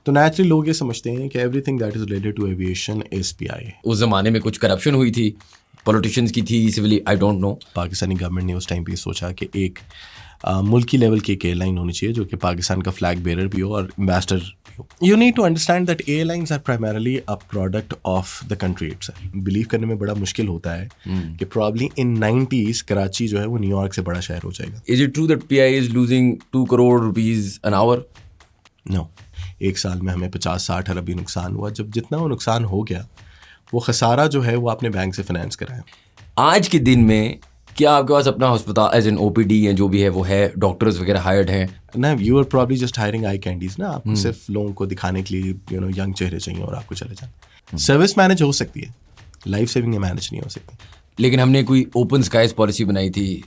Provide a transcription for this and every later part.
تو نیچرلی لوگ یہ سمجھتے ہیں کہ everything that is related to aviation is P I A. اس زمانے میں کچھ کرپشن ہوئی تھی پولیٹیشینس کی تھی سولی, I don't know. Pakistani government نے اس ٹائم پہ یہ سوچا کہ ایک ملکی لیول کی ایک ایئر لائن ہونی چاہیے جو کہ پاکستان کا فلیگ بیرر بھی ہو اور امبیسڈر بھی ہو. You need to understand that airlines are primarily a product of the country itself. Believe کرنے میں بڑا مشکل ہوتا ہے کہ پرابلی ان 90s کراچی جو ہے وہ نیو یارک سے بڑا شہر ہو جائے گا. Is it true that PIA is losing 2 crore rupees an hour? نو, ایک سال میں ہمیں 50-60 ارب نقصان ہوا. جب جتنا وہ نقصان ہو گیا وہ خسارہ جو ہے وہ آپ نے بینک سے فائنینس کرایا. آج کے دن میں کیا آپ کے پاس اپنا ہسپتال ایز این OPD یا جو بھی ہے وہ ہے, ڈاکٹرز وغیرہ ہائرڈ ہیں؟ نا, you are probably just hiring eye candies نا. آپ کو صرف لوگوں کو دکھانے کے لیے ینگ چہرے چاہیے اور آپ کو چلے جائیں. سروس مینیج ہو سکتی ہے, لائف سیونگ مینیج نہیں ہو سکتی. لیکن ہم نے کوئی اوپن اسکائز پالیسی بنائی تھی.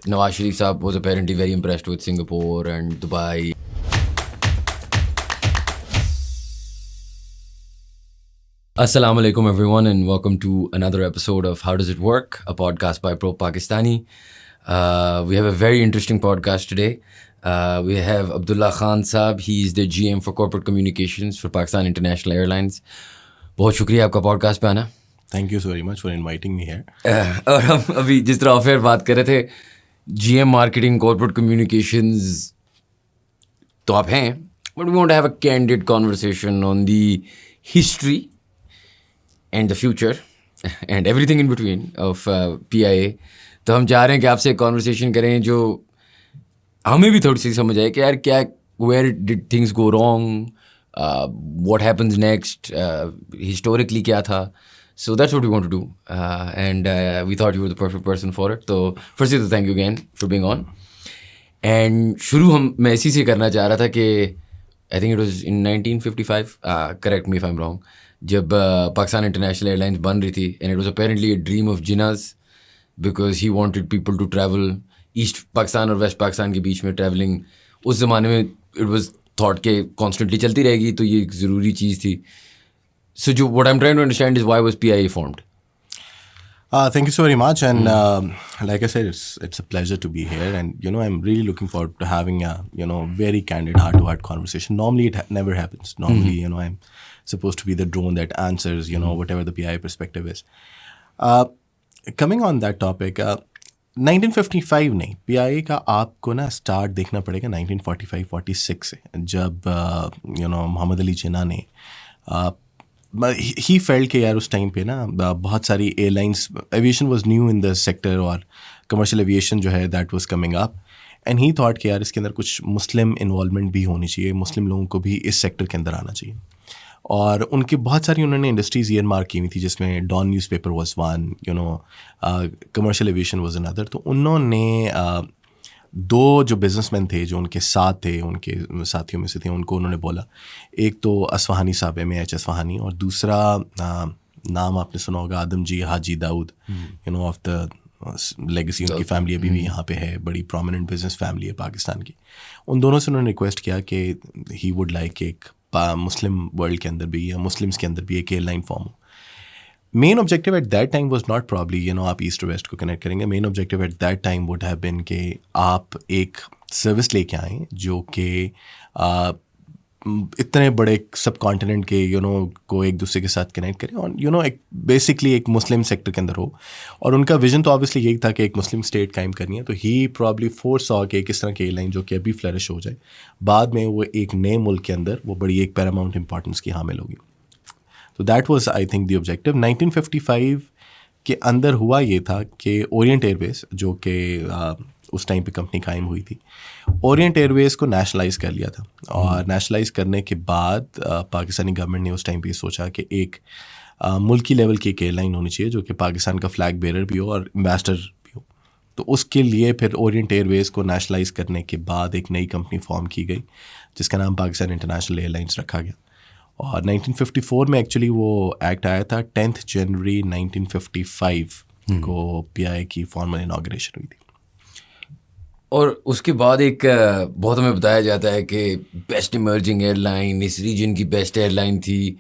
Nawaz Sharif Sahib was apparently very impressed with Singapore and Dubai. السلام علیکم everyone and welcome to another episode of How Does It Work, a podcast by Pro Pakistani. We have a very interesting podcast today. We have Abdullah Khan Saab. He is the GM for Corporate Communications for Pakistan International Airlines. بہت شکریہ آپ کا podcast پہ آنا. Thank you so very much for inviting me here. اور ہم ابھی جس طرح آف ایئر بات کر رہے تھے, GM مارکیٹنگ کارپوریٹ کمیونیکیشنز تو آپ ہیں, but we want to have a candid conversation on the history and the future and everything in between of PIA. تو ہم چاہ رہے ہیں کہ آپ سے ایک کانورسیشن کریں جو ہمیں بھی تھوڑی سی سمجھ آئے کہ یار کیا, where did things go wrong, what happens next, historically کیا تھا. So that's what we want to do and we thought you were the perfect person for it. تو فرسٹلی تو thank you again for being on. And شروع میں اسی سے کرنا چاہ رہا تھا کہ I think it was in 1955, correct me if I am wrong, جب پاکستان انٹرنیشنل ایئر لائنس بن رہی تھی. And it was apparently a dream of Jinnah's because he wanted people to travel east Pakistan اور ویسٹ پاکستان کے بیچ میں ٹریولنگ. اس زمانے میں اٹ واز تھاٹ کہ کانسٹنٹلی چلتی رہے گی, تو یہ ایک ضروری چیز تھی. سو جو what I am trying to understand is why was PIA formed. Thank you so very much, and like I said, it's a pleasure to be here, and I'm really looking forward to having a very candid heart-to-heart conversation. Normally it never happens. Normally I'm supposed to be the drone that answers whatever the PIA perspective is. Coming on that topic, 1955 نہیں, PIA کا آپ کو نا start دیکھنا پڑے گا 1945-46 سے, جب محمد علی جناح نے ہی فیلڈ کہ یار اس ٹائم پہ نا بہت ساری airlines, aviation was new in the sector, اور کمرشل ایویشن جو ہے that was coming up, and he thought کہ یار اس کے اندر کچھ مسلم انوالومنٹ بھی ہونی چاہیے, مسلم لوگوں کو بھی اس سیکٹر کے اندر آنا چاہیے. اور ان کی بہت ساری انہوں نے انڈسٹریز ایئر مارک کی ہوئی تھی, جس میں Dawn newspaper was one, commercial aviation was اندر. تو انہوں نے دو جو بزنس مین تھے جو ان کے ساتھ تھے, ان کے ساتھیوں میں سے تھے, ان کو انہوں نے بولا, ایک تو اصفہانی صاحب MAH اصفہانی, اور دوسرا نام آپ نے سنا ہوگا آدم جی حاجی داؤد, آف دا لیگسی, ان کی فیملی ابھی بھی یہاں پہ ہے, بڑی پرومیننٹ بزنس فیملی ہے پاکستان کی. ان دونوں سے انہوں نے ریکویسٹ کیا کہ ہی وڈ لائک ایک مسلم ورلڈ کے اندر بھی یا مسلمس کے اندر بھی ایک ایئر لائن فارم ہو. Main objective at that time was not probably آپ ایسٹ اور ویسٹ کو کنیکٹ کریں گے. Main objective at that time would have been کہ آپ ایک سروس لے کے آئیں جو کہ اتنے بڑے سب کانٹیننٹ کے کو ایک دوسرے کے ساتھ کنیکٹ کریں, اور ایک بیسکلی ایک مسلم سیکٹر کے اندر ہو. اور ان کا ویژن تو آبویسلی یہی تھا کہ ایک مسلم اسٹیٹ قائم کرنی ہے. تو ہی پرابلی فورس سا کہ کس طرح کی ایئر لائن جو کہ ابھی فلرش ہو جائے, بعد میں وہ ایک نئے ملک کے اندر وہ بڑی ایک پیراماؤنٹ امپورٹنس کی حامل ہوگی. تو that was I think the objective. 1955 کے اندر ہوا یہ تھا کہ اورینٹ ایئر ویز جو کہ اس ٹائم پہ کمپنی قائم ہوئی تھی, اورینٹ ایئر ویز کو نیشنلائز کر لیا تھا. اور نیشنلائز کرنے کے بعد پاکستانی گورنمنٹ نے اس ٹائم پہ سوچا کہ ایک ملکی لیول کی ایک ایئر لائن ہونی چاہیے جو کہ پاکستان کا فلیگ بیرر بھی ہو اور امبیسڈر بھی ہو. تو اس کے لیے پھر اورینٹ ایئر ویز کو نیشنلائز کرنے کے بعد ایک نئی کمپنی فارم کی گئی جس کا نام پاکستان انٹرنیشنل ایئر لائنس رکھا گیا. اور 1954 میں ایکچولی وہ ایکٹ آیا تھا. 10 جنوری 1955 کو PIA کی فارمل اناگریشن ہوئی تھی. اور اس کے بعد ایک بہت ہمیں بتایا جاتا ہے کہ بیسٹ ایمرجنگ ایئر لائن, اس ریجن کی بیسٹ ایئر لائن تھی.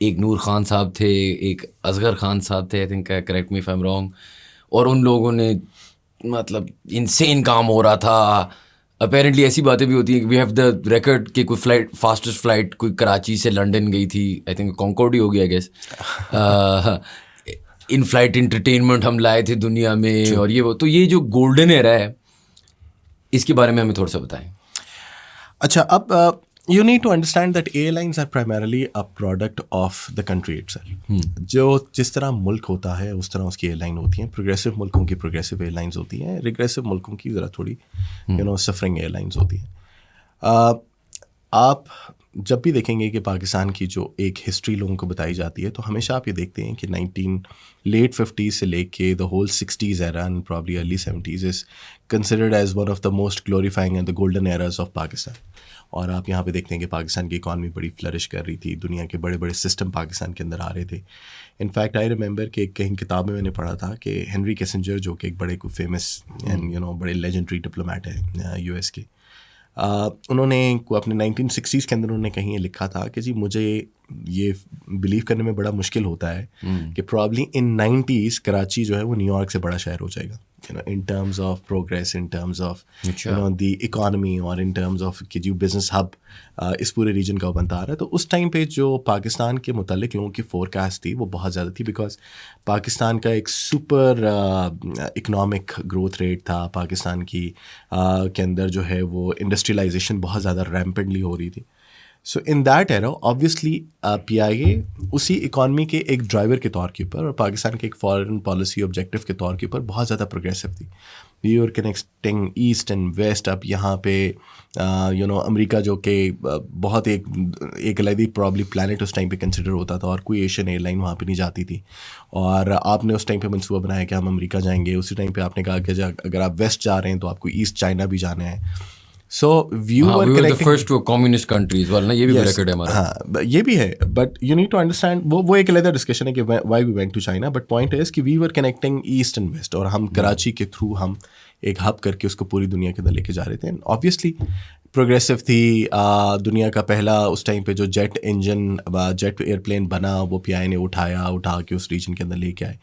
ایک نور خان صاحب تھے, ایک اصغر خان صاحب تھے, I think, correct me if I am wrong. اور ان لوگوں نے مطلب انسین کام ہو رہا تھا, اپیرنٹلی ایسی باتیں بھی ہوتی ہیں کہ وی ہیو دا ریکارڈ کہ کوئی فلائٹ فاسٹسٹ فلائٹ کوئی کراچی سے لنڈن گئی تھی, آئی تھنک کانکورڈ ہی ہو گیا گیس. ان فلائٹ انٹرٹینمنٹ ہم لائے تھے دنیا میں, اور یہ وہ. تو یہ جو گولڈن ایرا ہے اس کے بارے میں ہمیں تھوڑا سا بتائیں. اچھا, اب you need to understand that airlines are primarily a product of the country itself. جو جس طرح ملک ہوتا ہے اس طرح اس کی ایئر لائن ہوتی ہیں. پروگریسو ملکوں کی پروگریسو ایئر لائنز ہوتی ہیں, ریگریسو ملکوں کی ذرا تھوڑی سفرنگ ایئر لائنز ہوتی ہیں. آپ جب بھی دیکھیں گے کہ پاکستان کی جو ایک ہسٹری لوگوں کو بتائی جاتی ہے تو ہمیشہ آپ یہ دیکھتے ہیں کہ لیٹ 50s سے لے کے the whole 60s era and probably early 70s is considered as one of the most glorifying and the golden eras of Pakistan. اور آپ یہاں پہ دیکھتے ہیں کہ پاکستان کی اکانومی بڑی فلرش کر رہی تھی, دنیا کے بڑے بڑے سسٹم پاکستان کے اندر آ رہے تھے. انفیکٹ آئی ریممبر کہ کہیں کتاب میں نے پڑھا تھا کہ ہنری کیسنجر جو کہ ایک بڑے کوئی فیمس اینڈ بڑے لیجنڈری ڈپلومیٹ ہے یو ایس کے, انہوں نے اپنے 1960s کے اندر انہوں نے کہیں یہ لکھا تھا کہ جی مجھے یہ بلیو کرنے میں بڑا مشکل ہوتا ہے کہ پرابلی ان 90s کراچی جو ہے وہ نیو یارک سے بڑا شہر ہو جائے گا, in terms of progress, in terms of the economy, اور in terms of کہ جو بزنس ہب اس پورے ریجن کا بنتا آ رہا ہے. تو اس ٹائم پہ جو پاکستان کے متعلق لوگوں کی فورکاسٹ تھی وہ بہت زیادہ تھی, بیکاز پاکستان کا ایک سپر اکنامک گروتھ ریٹ تھا. پاکستان کی کے اندر جو ہے وہ انڈسٹریلائزیشن بہت زیادہ ریمپنٹلی ہو رہی تھی. سو in that era obviously P I اے اسی اکانومی کے ایک ڈرائیور کے طور کے اوپر اور پاکستان کے ایک فارن پالیسی آبجیکٹو کے طور کے اوپر بہت زیادہ پروگریسو تھی. We are connecting east and west. اب یہاں پہ امریکہ جو کہ بہت ایک علیحدہ پرابلی پلانٹ اس ٹائم پہ کنسیڈر ہوتا تھا, اور کوئی ایشین ایئر لائن وہاں پہ نہیں جاتی تھی, اور آپ نے اس ٹائم پہ منصوبہ بنایا کہ ہم امریکہ جائیں گے. اسی ٹائم پہ آپ نے کہا کہ اگر آپ ویسٹ جا رہے ہیں تو آپ کو ایسٹ چائنا بھی جانا ہے. سو فرسٹ کمیونسٹ کنٹریز والا یہ بھی ریکارڈ ہے ہمارا. ہاں یہ بھی ہے, but you need to understand وہ ایک علیحدہ ڈسکشن ہے کہ why we went to China. But point is کہ we were connecting east and west, اور ہم کراچی کے تھرو ہم ایک ہب کر کے اس کو پوری دنیا کے اندر لے کے جا رہے تھے. آبویسلی پروگریسو تھی. دنیا کا پہلا اس ٹائم پہ جو جیٹ ایئر پلین بنا وہ پی آئی نے اٹھا کے اس ریجن کے اندر لے کے آئے.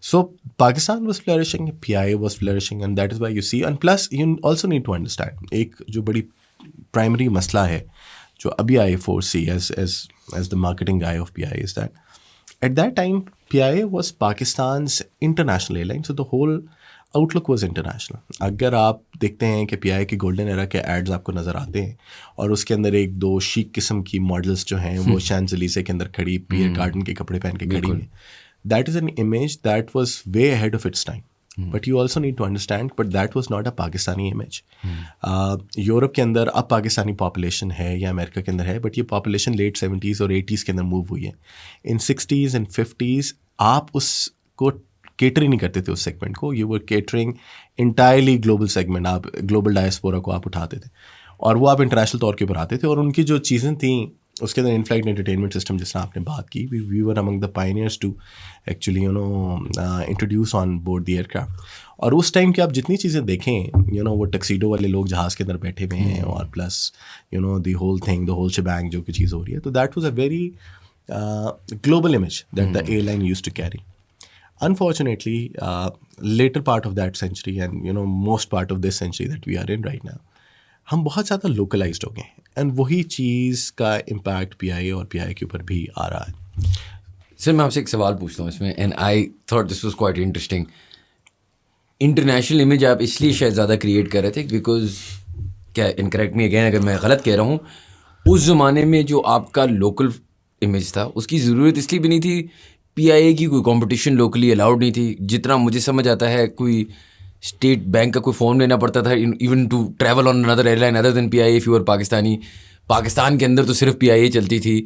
So Pakistan was flourishing, P I A was flourishing, and that is why you see. And plus you also need to understand ایک جو بڑی پرائمری مسئلہ ہے جو ابھی I foresee as the marketing eye of P I is that at that time P I A was Pakistan's international airline. So the whole outlook was international. اگر آپ دیکھتے ہیں کہ پی آئی کے گولڈن ایرا کے AIDS آپ کو نظر آتے ہیں اور اس کے اندر ایک دو شیک قسم کی ماڈلس جو ہیں وہ شانزلیزے کے اندر کھڑی پیئر کارڈن کے کپڑے پہن کے کھڑی ہیں, that is an image that was way ahead of its time. But you also need to understand but that was not a Pakistani image. Europe کے اندر اب پاکستانی پاپولیشن ہے یا امریکہ کے اندر ہے, بٹ یہ پاپولیشن لیٹ 70s اور 80s کے اندر موو ہوئی ہے. ان 60s اینڈ 50s آپ اس کو کیٹر ہی نہیں کرتے تھے اس سیگمنٹ کو. You were catering entirely global segment. آپ گلوبل ڈائسپورا کو آپ اٹھاتے تھے اور وہ آپ انٹرنیشنل طور کے اوپر آتے تھے, اور ان کی جو چیزیں تھیں اس کے اندر ان فلائٹ انٹرٹینمنٹ سسٹم جس طرح آپ نے بات کی, we were among the pioneers to actually introduce on board the ایئر کرافٹ. اور اس ٹائم کے آپ جتنی چیزیں دیکھیں وہ ٹکسیڈو والے لوگ جہاز کے اندر بیٹھے ہوئے ہیں, اور plus the whole thing the whole shebang جو کہ چیز ہو رہی ہے. تو that was a very global image that the airline used to carry. Unfortunately, later part of that century and most part of this century that we are in right now, ہم بہت زیادہ localized ہو گئے ہیں, and وہی چیز کا impact P I اے اور پی آئی کے اوپر بھی آ رہا ہے. سر میں آپ سے ایک سوال پوچھتا ہوں اس میں, and I thought this was quite interesting. International image آپ اس لیے شاید زیادہ کریٹ کر رہے تھے بیکاز, کیا انکریکٹ می اگین اگر میں غلط کہہ رہا ہوں, اس زمانے میں جو آپ کا لوکل امیج تھا اس کی ضرورت اس لیے بھی نہیں تھی. پی آئی اے کی کوئی کمپٹیشن لوکلی الاؤڈ نہیں تھی. جتنا مجھے سمجھ آتا ہے کوئی اسٹیٹ بینک کا کوئی فارم لینا پڑتا تھا even to travel on another airline other than P I A. Favour Pakistani Pakistan کے اندر تو صرف پی آئی اے چلتی تھی.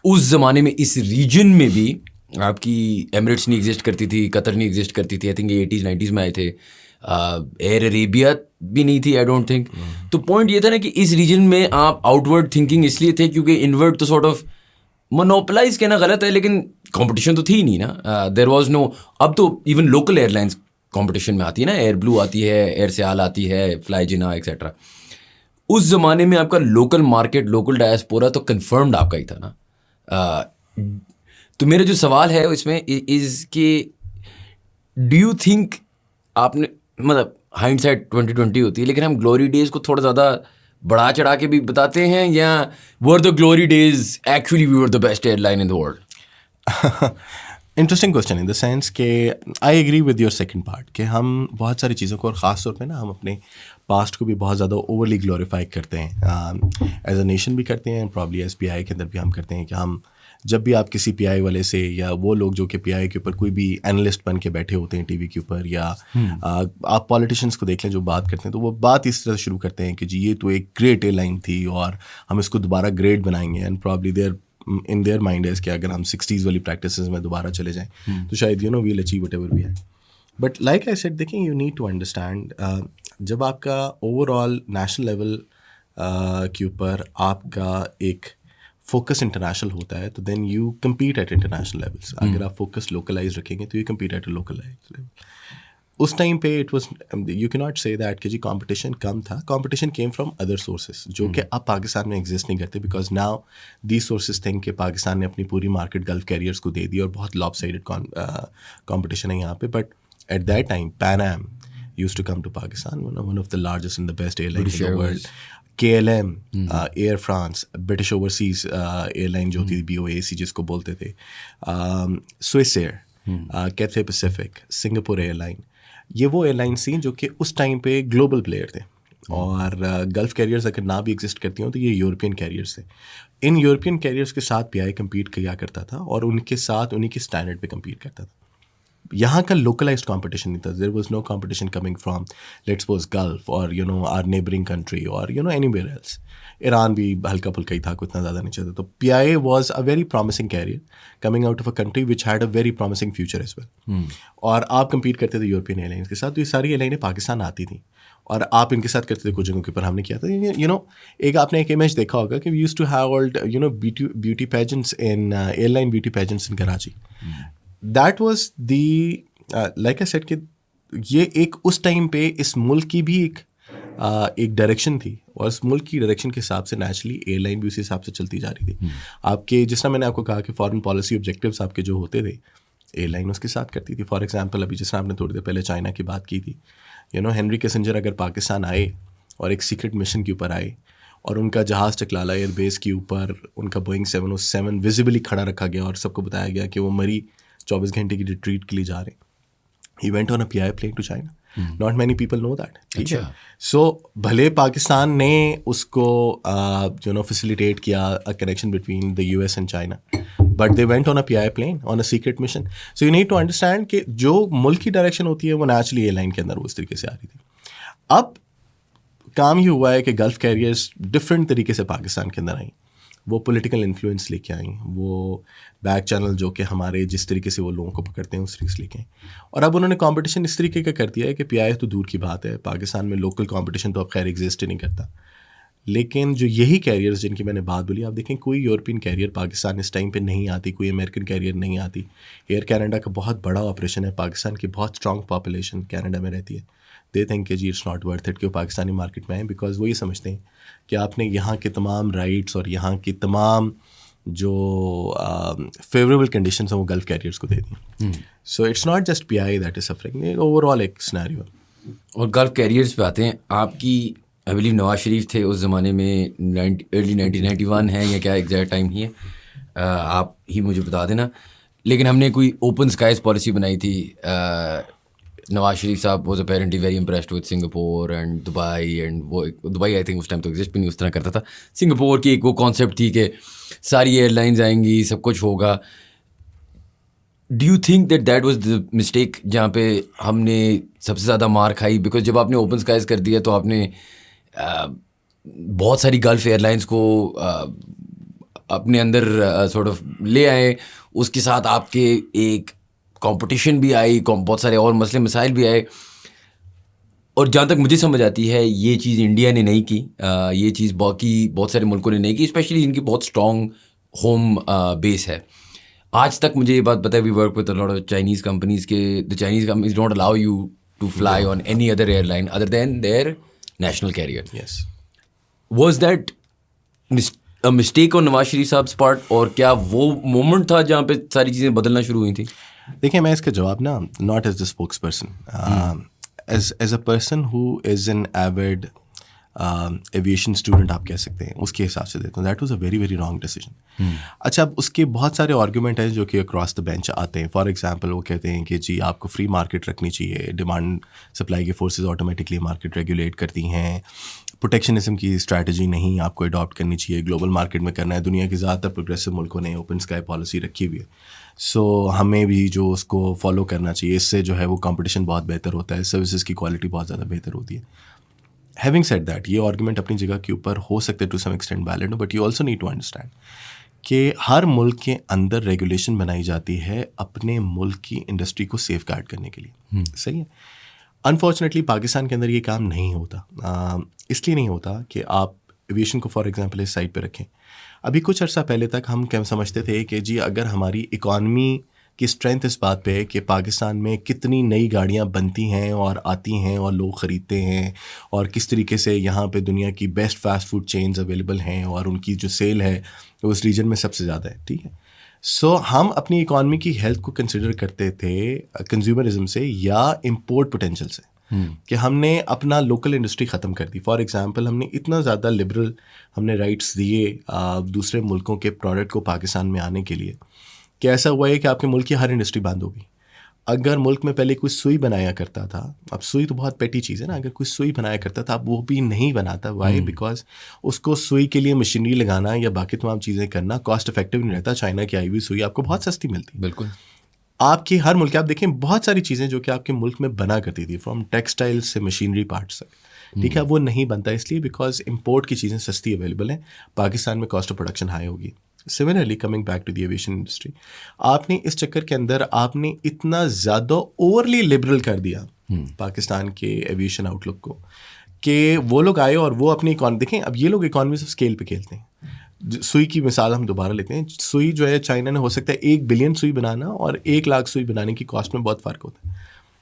اس زمانے میں اس ریجن میں بھی آپ کی ایمریٹس نہیں ایگزسٹ کرتی تھی, قطر نہیں ایگزسٹ کرتی تھی. آئی تھنک 80s 90s میں آئے تھے. ایئر عربیہ بھی نہیں تھی آئی ڈونٹ تھنک. تو پوائنٹ یہ تھا نا کہ اس ریجن میں آپ آؤٹ ورڈ تھنکنگ اس لیے تھے کیونکہ انورڈ تو سارٹ آف مونوپلائز کہنا غلط ہے, لیکن کمپٹیشن تو تھی ہی نہیں نا. There was no. اب تو even local airlines competition میں آتی ہے نا, ایئر بلو آتی ہے, ایئر سیال آتی ہے, فلائی جنا ایکسیٹرا. اس زمانے میں آپ کا لوکل مارکیٹ لوکل ڈائسپورا تو کنفرمڈ آپ کا ہی تھا نا. تو میرا جو سوال ہے اس میں از کہ ڈو یو تھنک آپ نے مطلب ہائنڈ سائٹ 2020 ہوتی ہے, لیکن ہم گلوری ڈیز کو تھوڑا زیادہ بڑھا چڑھا کے بھی بتاتے ہیں, یا were the glory days actually we were the best airline in the world? Interesting question in the sense کہ I agree with your second part کہ ہم بہت ساری چیزوں کو, اور خاص طور پہ نا ہم اپنے پاسٹ کو بھی بہت زیادہ اوورلی گلوریفائی کرتے ہیں, ایز اے نیشن بھی کرتے ہیں, پرابلی ایس پی آئی کے اندر بھی ہم کرتے ہیں کہ ہم جب بھی آپ کسی پی آئی والے سے, یا وہ لوگ جو کہ پی آئی کے اوپر کوئی بھی اینالسٹ بن کے بیٹھے ہوتے ہیں ٹی وی کے اوپر, یا آپ پالیٹیشینس کو دیکھ لیں جو بات کرتے ہیں, تو وہ بات اس طرح شروع کرتے ہیں کہ جی یہ تو ایک گریٹ ایئر لائن تھی اور ہم اس کو دوبارہ گریٹ بنائیں گے, and probably in their mind is کہ اگر ہم 60s والی پریکٹسز میں دوبارہ چلے جائیں تو شاید we'll achieve whatever we had. But like I said, دیکھیں you need to understand جب آپ کا اوور آل نیشنل لیول کے اوپر آپ کا ایک فوکس انٹرنیشنل ہوتا ہے تو then you compete at international levels. اگر آپ فوکس لوکلائز رکھیں گے تو you compete at a localize level. اس ٹائم پہ اٹ واز یو کی ناٹ سے دیٹ کہ جی کمپٹیشن کم تھا, competition came from other sources جو کہ اب پاکستان میں ایگزسٹ نہیں کرتے, because now these sources think کہ پاکستان نے اپنی پوری مارکیٹ گلف کیریئرس کو دے دی اور بہت لاپ سائڈڈ کمپٹیشن ہے یہاں پہ. But at that time Pan Am used to come to Pakistan, one of the largest in the best airline in the world. KLM, Air France, British Overseas Airline جو تھی, BOAC جس کو بولتے تھے, Swiss Air, Cathay Pacific, Singapore Airline, یہ وہ airlines تھیں جو کہ اس ٹائم پہ گلوبل پلیئر تھے. اور گلف کیریئرز اگر نہ بھی ایگزسٹ کرتی ہوں تو یہ یورپین کیریئرز تھے. ان یورپین کیریئرز کے ساتھ پی آئی کمپیٹ کیا کرتا تھا اور ان کے ساتھ انہیں کی اسٹینڈرڈ پہ کمپیٹ کرتا تھا. یہاں کا لوکلائزڈ کمپٹیشن نہیں تھا. دیر was know competition coming from let's suppose golf اور آر نیبرنگ کنٹری اور اینی ویئر ایلس. ایران بھی ہلکا پھلکا ہی تھا, کوئی اتنا زیادہ نہیں چلتا. تو P I A was a very promising carrier coming out of a country which had a very promising future as well. اور آپ کمپیٹ کرتے تھے یورپین ایئر لائنس کے ساتھ. تو یہ ساری ایئر لائنیں پاکستان آتی تھیں اور آپ ان کے ساتھ کرتے تھے. کچھ جگہوں کے اوپر ہم نے کیا تھا, ایک آپ نے ایک امیج دیکھا ہوگا کہ we used to have hold beauty pageants in airline beauty pageants in Karachi. That was the like a set کہ یہ ایک اس ٹائم پہ اس ملک کی بھی ایک ڈائریکشن تھی, اور اس ملک کی ڈائریکشن کے حساب سے نیچرلی ایئر لائن بھی اسی حساب سے چلتی جا رہی تھی. آپ کے جس طرح میں نے آپ کو کہا کہ فارن پالیسی آبجیکٹیوس آپ کے جو ہوتے تھے ایئر لائن اس کے ساتھ کرتی تھی. فار ایگزامپل ابھی جس طرح آپ نے تھوڑی دیر پہلے چائنا کی بات کی تھی, ہینری کیسنجر اگر پاکستان آئے اور ایک سیکرٹ مشن کے اوپر آئے اور ان کا جہاز چکلالا ایئر بیس کے اوپر ان کا بوئنگ 707 ویزیبلی کھڑا رکھا گیا اور سب کو بتایا گیا کہ وہ مری 24 گھنٹے کی ریٹریٹ کے لیے جا رہے ہیں. He went on a PI plane to China. Not many people know that. ٹھیک ہے. سو بھلے پاکستان نے اس کو facilitate کیا a connection between the US and China, but they went on a PI plane on a secret mission. So you need to understand کہ جو ملک کی direction ہوتی ہے وہ نیچرلی ایئر لائن کے اندر وہ اس طریقے سے آ رہی تھی. اب کام یہ ہوا ہے کہ گلف کیریئرس ڈفرینٹ طریقے سے پاکستان کے اندر آئیں. وہ پولیٹیکل انفلوئنس لے کے آئیں, وہ بیک چینل جو کہ ہمارے جس طریقے سے وہ لوگوں کو پکڑتے ہیں اس طریقے سے لے کے آئیں. اور اب انہوں نے کمپٹیشن اس طریقے کا کر دیا ہے کہ پی آئی تو دور کی بات ہے, پاکستان میں لوکل کمپٹیشن تو اب خیر ایگزسٹ ہی نہیں کرتا. لیکن جو یہی کیریئرز جن کی میں نے بات بولی, آپ دیکھیں کوئی یورپین کیریئر پاکستان اس ٹائم پہ نہیں آتی, کوئی امریکن کیریئر نہیں آتی. ایئر کینیڈا کا بہت بڑا آپریشن ہے, پاکستان کی بہت اسٹرانگ پاپولیشن کینیڈا میں رہتی ہے. دے تھنک کہ جی اٹس ناٹ ورتھ اٹ کہ وہ پاکستانی مارکیٹ میں آئیں, بیکاز وہ یہ سمجھتے ہیں کہ آپ نے یہاں کے تمام رائٹس اور یہاں کی تمام جو فیوریبل کنڈیشنس ہیں وہ گلف کیریئرس کو دے دیں. So it's not just P I that is suffering, overall ایک سنیریو. اور گلف کیریئرس پہ آتے ہیں, آپ کی آئی بلیو نواز شریف تھے اس زمانے میں, ارلی 1991 ہے یا کیا ایگزیکٹ ٹائم ہی ہے, آپ ہی مجھے بتا دینا. لیکن ہم نے کوئی اوپن اسکائز پالیسی بنائی تھی. Nawaz Sharif Sahib was apparently very impressed with Singapore and Dubai, اینڈ وہ دبئی آئی تھنک اس ٹائم تو ایگزسٹ بھی نہیں اس طرح کرتا تھا. سنگاپور کی ایک وہ کانسیپٹ تھی کہ ساری ایئر لائنز آئیں گی, سب کچھ ہوگا. Do you think that was the mistake جہاں پہ ہم نے سب سے زیادہ مار کھائی؟ بیکاز جب آپ نے اوپن اسکائز کر دیا تو آپ نے بہت ساری گلف ایئر لائنس کو اپنے اندر سارٹ آف لے آئے, اس کے ساتھ آپ کے ایک کمپٹیشن بھی آئی, بہت سارے اور مسئلے مسائل بھی آئے. اور جہاں تک مجھے سمجھ آتی ہے یہ چیز انڈیا نے نہیں کی, یہ چیز باقی بہت سارے ملکوں نے نہیں کی, اسپیشلی جن کی بہت اسٹرانگ ہوم بیس ہے. آج تک مجھے یہ بات پتہ ہے, we work with a lot of Chinese companies کے the Chinese companies don't allow you to fly on any other airline other than their national carrier. Yes. Was that a mistake on نواز شریف صاحب part, اور کیا وہ moment تھا جہاں پہ ساری چیزیں بدلنا شروع ہوئی تھیں؟ دیکھیں میں اس کا جواب نا not as the spokesperson, as a person who is an avid aviation student آپ کہہ سکتے ہیں, اس کے حساب سے دیتا ہوں that was a very very wrong decision. اچھا, اب اس کے بہت سارے آرگومنٹ ہیں جو کہ اکراس دا بینچ آتے ہیں. فار ایگزامپل وہ کہتے ہیں کہ جی آپ کو فری مارکیٹ رکھنی چاہیے, ڈیمانڈ سپلائی کے فورسز آٹومیٹکلی مارکیٹ ریگولیٹ کرتی ہیں, پروٹیکشنزم کی اسٹریٹجی نہیں آپ کو اڈاپٹ کرنی چاہیے, گلوبل مارکیٹ میں کرنا ہے. دنیا کے زیادہ تر پروگریسو ملکوں نے اوپن اسکائی پالیسی رکھی ہوئی ہے, سو ہمیں بھی جو اس کو فالو کرنا چاہیے. اس سے جو ہے وہ کمپٹیشن بہت بہتر ہوتا ہے, سروسز کی کوالٹی بہت زیادہ بہتر ہوتی ہے. ہیونگ سیڈ دیٹ, یہ آرگومنٹ اپنی جگہ کے اوپر ہو سکتے to some extent valid, but you also need to understand کہ ہر ملک کے اندر ریگولیشن بنائی جاتی ہے اپنے ملک کی انڈسٹری کو سیف گارڈ کرنے کے لیے. صحیح ہے. انفارچونیٹلی پاکستان کے اندر یہ کام نہیں ہوتا. اس لیے نہیں ہوتا کہ آپ ایویشن کو فار ایگزامپل اس سائڈ پہ رکھیں. ابھی کچھ عرصہ پہلے تک ہم کیا سمجھتے تھے کہ جی اگر ہماری اکانومی کی اسٹرینتھ اس بات پہ ہے کہ پاکستان میں کتنی نئی گاڑیاں بنتی ہیں اور آتی ہیں اور لوگ خریدتے ہیں, اور کس طریقے سے یہاں پہ دنیا کی best fast food chains available ہیں اور ان کی جو سیل ہے وہ اس ریجن میں سب سے زیادہ ہے. ٹھیک ہے. سو ہم اپنی اکانومی کی ہیلتھ کو کنسیڈر کرتے تھے کنزیومرزم سے یا امپورٹ پوٹینشیل سے, کہ ہم نے اپنا لوکل انڈسٹری ختم کر دی. فار ایگزامپل ہم نے اتنا زیادہ لبرل ہم نے رائٹس دیے دوسرے ملکوں کے پروڈکٹ کو پاکستان میں آنے کے لیے کہ ایسا ہوا ہے کہ آپ کے ملک کی ہر انڈسٹری بند ہو گئی. اگر ملک میں پہلے کوئی سوئی بنایا کرتا تھا, اب سوئی تو بہت پیٹی چیز ہے نا, اگر کوئی سوئی بنایا کرتا تھا اب وہ بھی نہیں بناتا. وائی؟ بیکاز اس کو سوئی کے لیے مشینری لگانا یا باقی تمام چیزیں کرنا کاسٹ افیکٹو نہیں رہتا. چائنا کی آئی ہوئی سوئی آپ کو بہت سستی ملتی. بالکل. آپ کی ہر ملک آپ دیکھیں بہت ساری چیزیں جو کہ آپ کے ملک میں بنا کرتی تھی, فرام ٹیکسٹائل سے مشینری پارٹس تک, ٹھیک ہے, وہ نہیں بنتا اس لیے بیکاز امپورٹ کی چیزیں سستی اویلیبل ہیں, پاکستان میں کاسٹ آف پروڈکشن ہائی ہوگی. Similarly coming back to the aviation industry, آپ نے اس چکر کے اندر آپ نے اتنا زیادہ اوورلی لبرل کر دیا پاکستان کے ایویشن آؤٹ لک کو کہ وہ لوگ آئے اور وہ اپنی دیکھیں اب یہ لوگ اکانومیز آف اسکیل پہ کھیلتے ہیں. سوئی کی مثال ہم دوبارہ لیتے ہیں. سوئی جو ہے چائنا نے ہو سکتا ہے 1 بلین سوئی بنانا اور 1 لاکھ سوئی بنانے کی کاسٹ میں بہت فرق ہوتا ہے.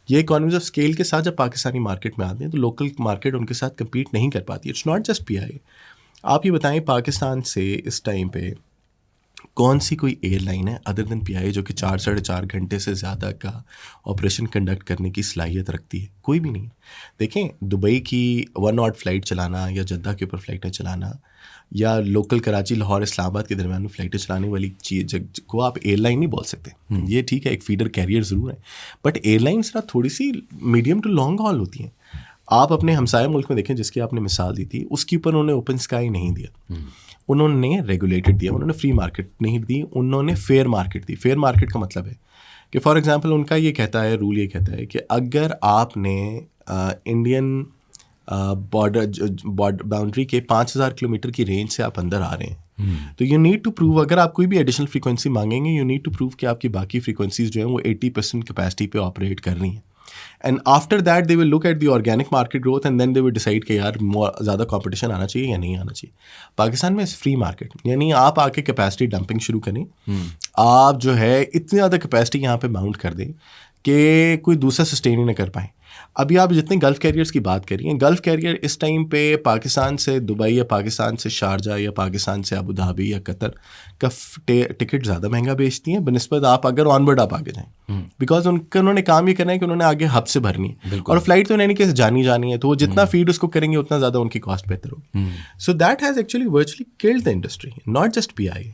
یہ اکانومیز آف اسکیل کے ساتھ جب پاکستانی مارکیٹ میں آتے ہیں تو لوکل مارکیٹ ان کے ساتھ کمپیٹ نہیں کر پاتی. اٹس ناٹ جسٹ پی آئی. آپ یہ بتائیں پاکستان سے اس ٹائم پہ کون سی کوئی ایئر لائن ہے ادر دین پی آئی جو کہ 4-4.5 گھنٹے سے زیادہ کا آپریشن کنڈکٹ کرنے کی صلاحیت رکھتی ہے؟ کوئی بھی نہیں. دیکھیں دبئی کی 1 ناٹ فلائٹ چلانا یا جدہ کے اوپر فلائٹیں چلانا یا لوکل کراچی لاہور اسلام آباد کے درمیان میں فلائٹیں چلانے والی چیز کو آپ ایئر لائن نہیں بول سکتے. یہ ٹھیک ہے ایک فیڈر کیریئر ضرور ہے, بٹ ایئر لائنس نا تھوڑی سی میڈیم ٹو لانگ ہال ہوتی ہیں. آپ اپنے ہمسایہ ملک میں دیکھیں جس کی آپ نے مثال دی تھی, اس کے اوپر انہوں نے اوپن اسکائی نہیں دیا, انہوں نے ریگولیٹڈ دیا, انہوں نے فری مارکیٹ نہیں دی, انہوں نے فیئر مارکیٹ دی. فیئر مارکیٹ کا مطلب ہے کہ فار ایگزامپل ان کا یہ کہتا ہے, رول یہ کہتا ہے کہ اگر آپ نے انڈین باؤنڈری کے 5000 کلومیٹر کی رینج سے آپ اندر آ رہے ہیں تو یو نیڈ ٹو پروو, اگر آپ کوئی بھی ایڈیشنل فریکوینسی مانگیں گے یو نیڈ ٹو پروو کہ آپ کی باقی فریکوینسیز جو ہیں وہ 80% کیپیسٹی پہ آپریٹ کر رہی ہیں. And after that they will look at the organic market growth and then they will decide کہ یار زیادہ کمپٹیشن آنا چاہیے یا نہیں آنا چاہیے. پاکستان میں فری مارکیٹ یعنی آپ آ کے کیپیسٹی ڈمپنگ شروع کریں, آپ جو ہے اتنی زیادہ کیپیسٹی یہاں پہ ماؤنٹ کر دیں کہ کوئی دوسرا سسٹین ہی نہ کر پائیں. ابھی آپ جتنے گلف کیریئرس کی بات کر رہی ہیں, گلف کیریئر اس ٹائم پہ پاکستان سے دبئی یا پاکستان سے شارجہ یا پاکستان سے ابو دھابی یا قطر کا ٹکٹ زیادہ مہنگا بیچتی ہیں بنسبت آپ اگر آن ورڈ آپ آگے جائیں, بیکاز انہوں نے کام یہ کرنا ہے کہ انہوں نے آگے ہب سے بھرنی ہے اور فلائٹ تو نہیں کہ جانی ہے, تو وہ جتنا فیڈ اس کو کریں گے اتنا زیادہ ان کی کاسٹ بہتر ہوگی. So that has actually virtually killed the industry, not just P I.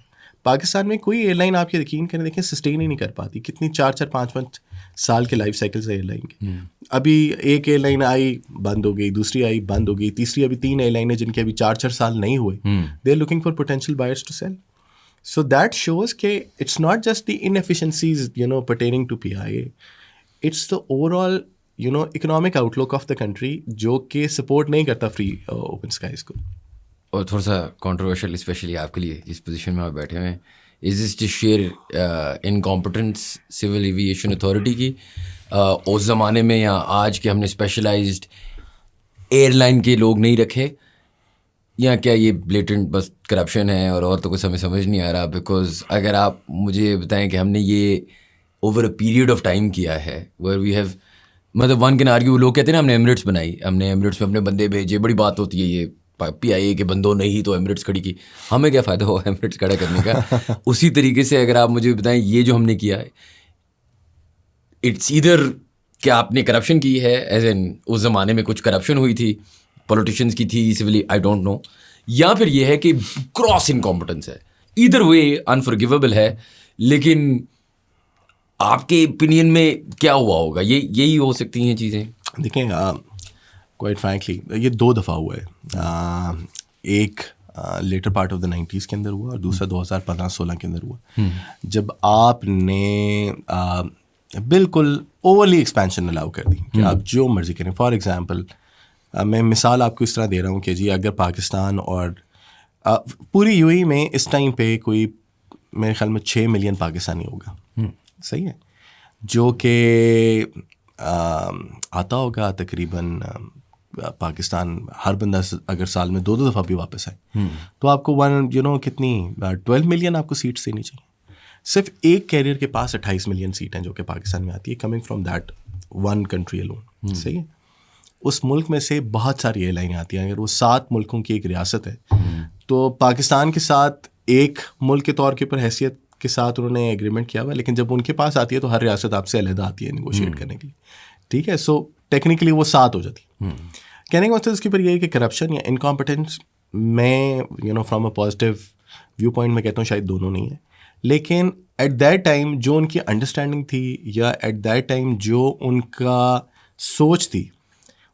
Pakistan میں کوئی ایئر لائن آپ یقین کریں دیکھیں سسٹین ہی نہیں کر پاتی. کتنی 4-5 سال کے لائف سائیکلس ہے ایئر لائن کے. ابھی ایک ایئر لائن آئی بند ہو گئی, دوسری آئی بند ہو گئی, تیسری ابھی 3 ایئر لائن جن کے ابھی 4 سال نہیں ہوئے. They are looking for potential buyers to sell. So that shows کہ it's not just the inefficiencies pertaining to P I, it's the overall economic outlook of the country جو کہ support نہیں کرتا free open skies کو. اور تھوڑا سا controversial especially آپ کے لیے جس پوزیشن میں آپ بیٹھے ہوئے ہیں, is this to share incompetence civil aviation authority کی اس زمانے میں یا آج کے ہم نے اسپیشلائزڈ ایئر لائن کے لوگ نہیں رکھے, یا کیا یہ بلیٹنٹ بس کرپشن ہے اور تو کچھ ہمیں سمجھ نہیں آ رہا؟ بیکاز اگر آپ مجھے بتائیں کہ ہم نے یہ over a period of time کیا ہے ویئر وی ہیو, مطلب ون کین آرگیو, لوگ کہتے ہیں نا ہم نے ایمریٹس بنائی, ہم نے ایمریٹس میں اپنے بندے بھیجے, بڑی بات ہوتی ہے یہ پی آئی اے کے بندوں نے ہی تو ایمریٹس کھڑی کی, ہمیں کیا فائدہ ہوا ایمریٹس کھڑا کرنے کا. اسی طریقے سے اگر آپ مجھے بتائیں یہ جو ہم نے کیا ہے, اٹس ادھر کیا آپ نے کرپشن کی ہے, ایز این اس زمانے میں کچھ کرپشن ہوئی تھی, پولیٹیشینس کی تھی سولی, آئی ڈونٹ نو, یا پھر یہ ہے کہ کراس انکمپٹنس ہے. ایدر وے انفارگیویبل ہے, لیکن آپ کے اوپینین میں کیا ہوا ہوگا؟ یہی ہو سکتی ہیں چیزیں. دیکھیں کوائٹ فرینکلی یہ 2 دفعہ ہوا ہے. ایک letter part of the 90s کے اندر ہوا, اور دوسرا 2015-16 کے اندر ہوا, جب آپ نے بالکل اوورلی ایکسپینشن الاؤ کر دی کہ آپ جو مرضی کریں. فار ایگزامپل میں مثال آپ کو اس طرح دے رہا ہوں کہ جی اگر پاکستان اور پوری یو اے میں اس ٹائم پہ کوئی میرے خیال میں 6 ملین پاکستانی ہوگا, صحیح ہے, جو کہ آتا ہوگا تقریباً پاکستان ہر بندہ اگر سال میں 2 دفعہ بھی واپس آئے تو آپ کو کتنی 12 ملین آپ کو سیٹس دینی چاہیے. صرف ایک کیریئر کے پاس 28 ملین سیٹ ہیں جو کہ پاکستان میں آتی ہے, coming from that one country alone, صحیح ہے. اس ملک میں سے بہت ساری ایئر لائنیں آتی ہیں. اگر وہ 7 ملکوں کی ایک ریاست ہے تو پاکستان کے ساتھ ایک ملک کے طور کے اوپر حیثیت کے ساتھ انہوں نے ایگریمنٹ کیا ہوا ہے, لیکن جب ان کے پاس آتی ہے تو ہر ریاست آپ سے علیحدہ آتی ہے نیگوشیٹ کرنے کے لیے, ٹھیک ہے. سو ٹیکنیکلی وہ 7 ہو جاتی ہے. کہنے کا مطلب اس کے اوپر یہ ہے کہ کرپشن یا انکمپٹنس میں from a positive viewpoint میں کہتا ہوں شاید دونوں نہیں ہے, لیکن ایٹ دیٹ ٹائم جو ان کی انڈرسٹینڈنگ تھی یا ایٹ دیٹ ٹائم جو ان کا سوچ تھی,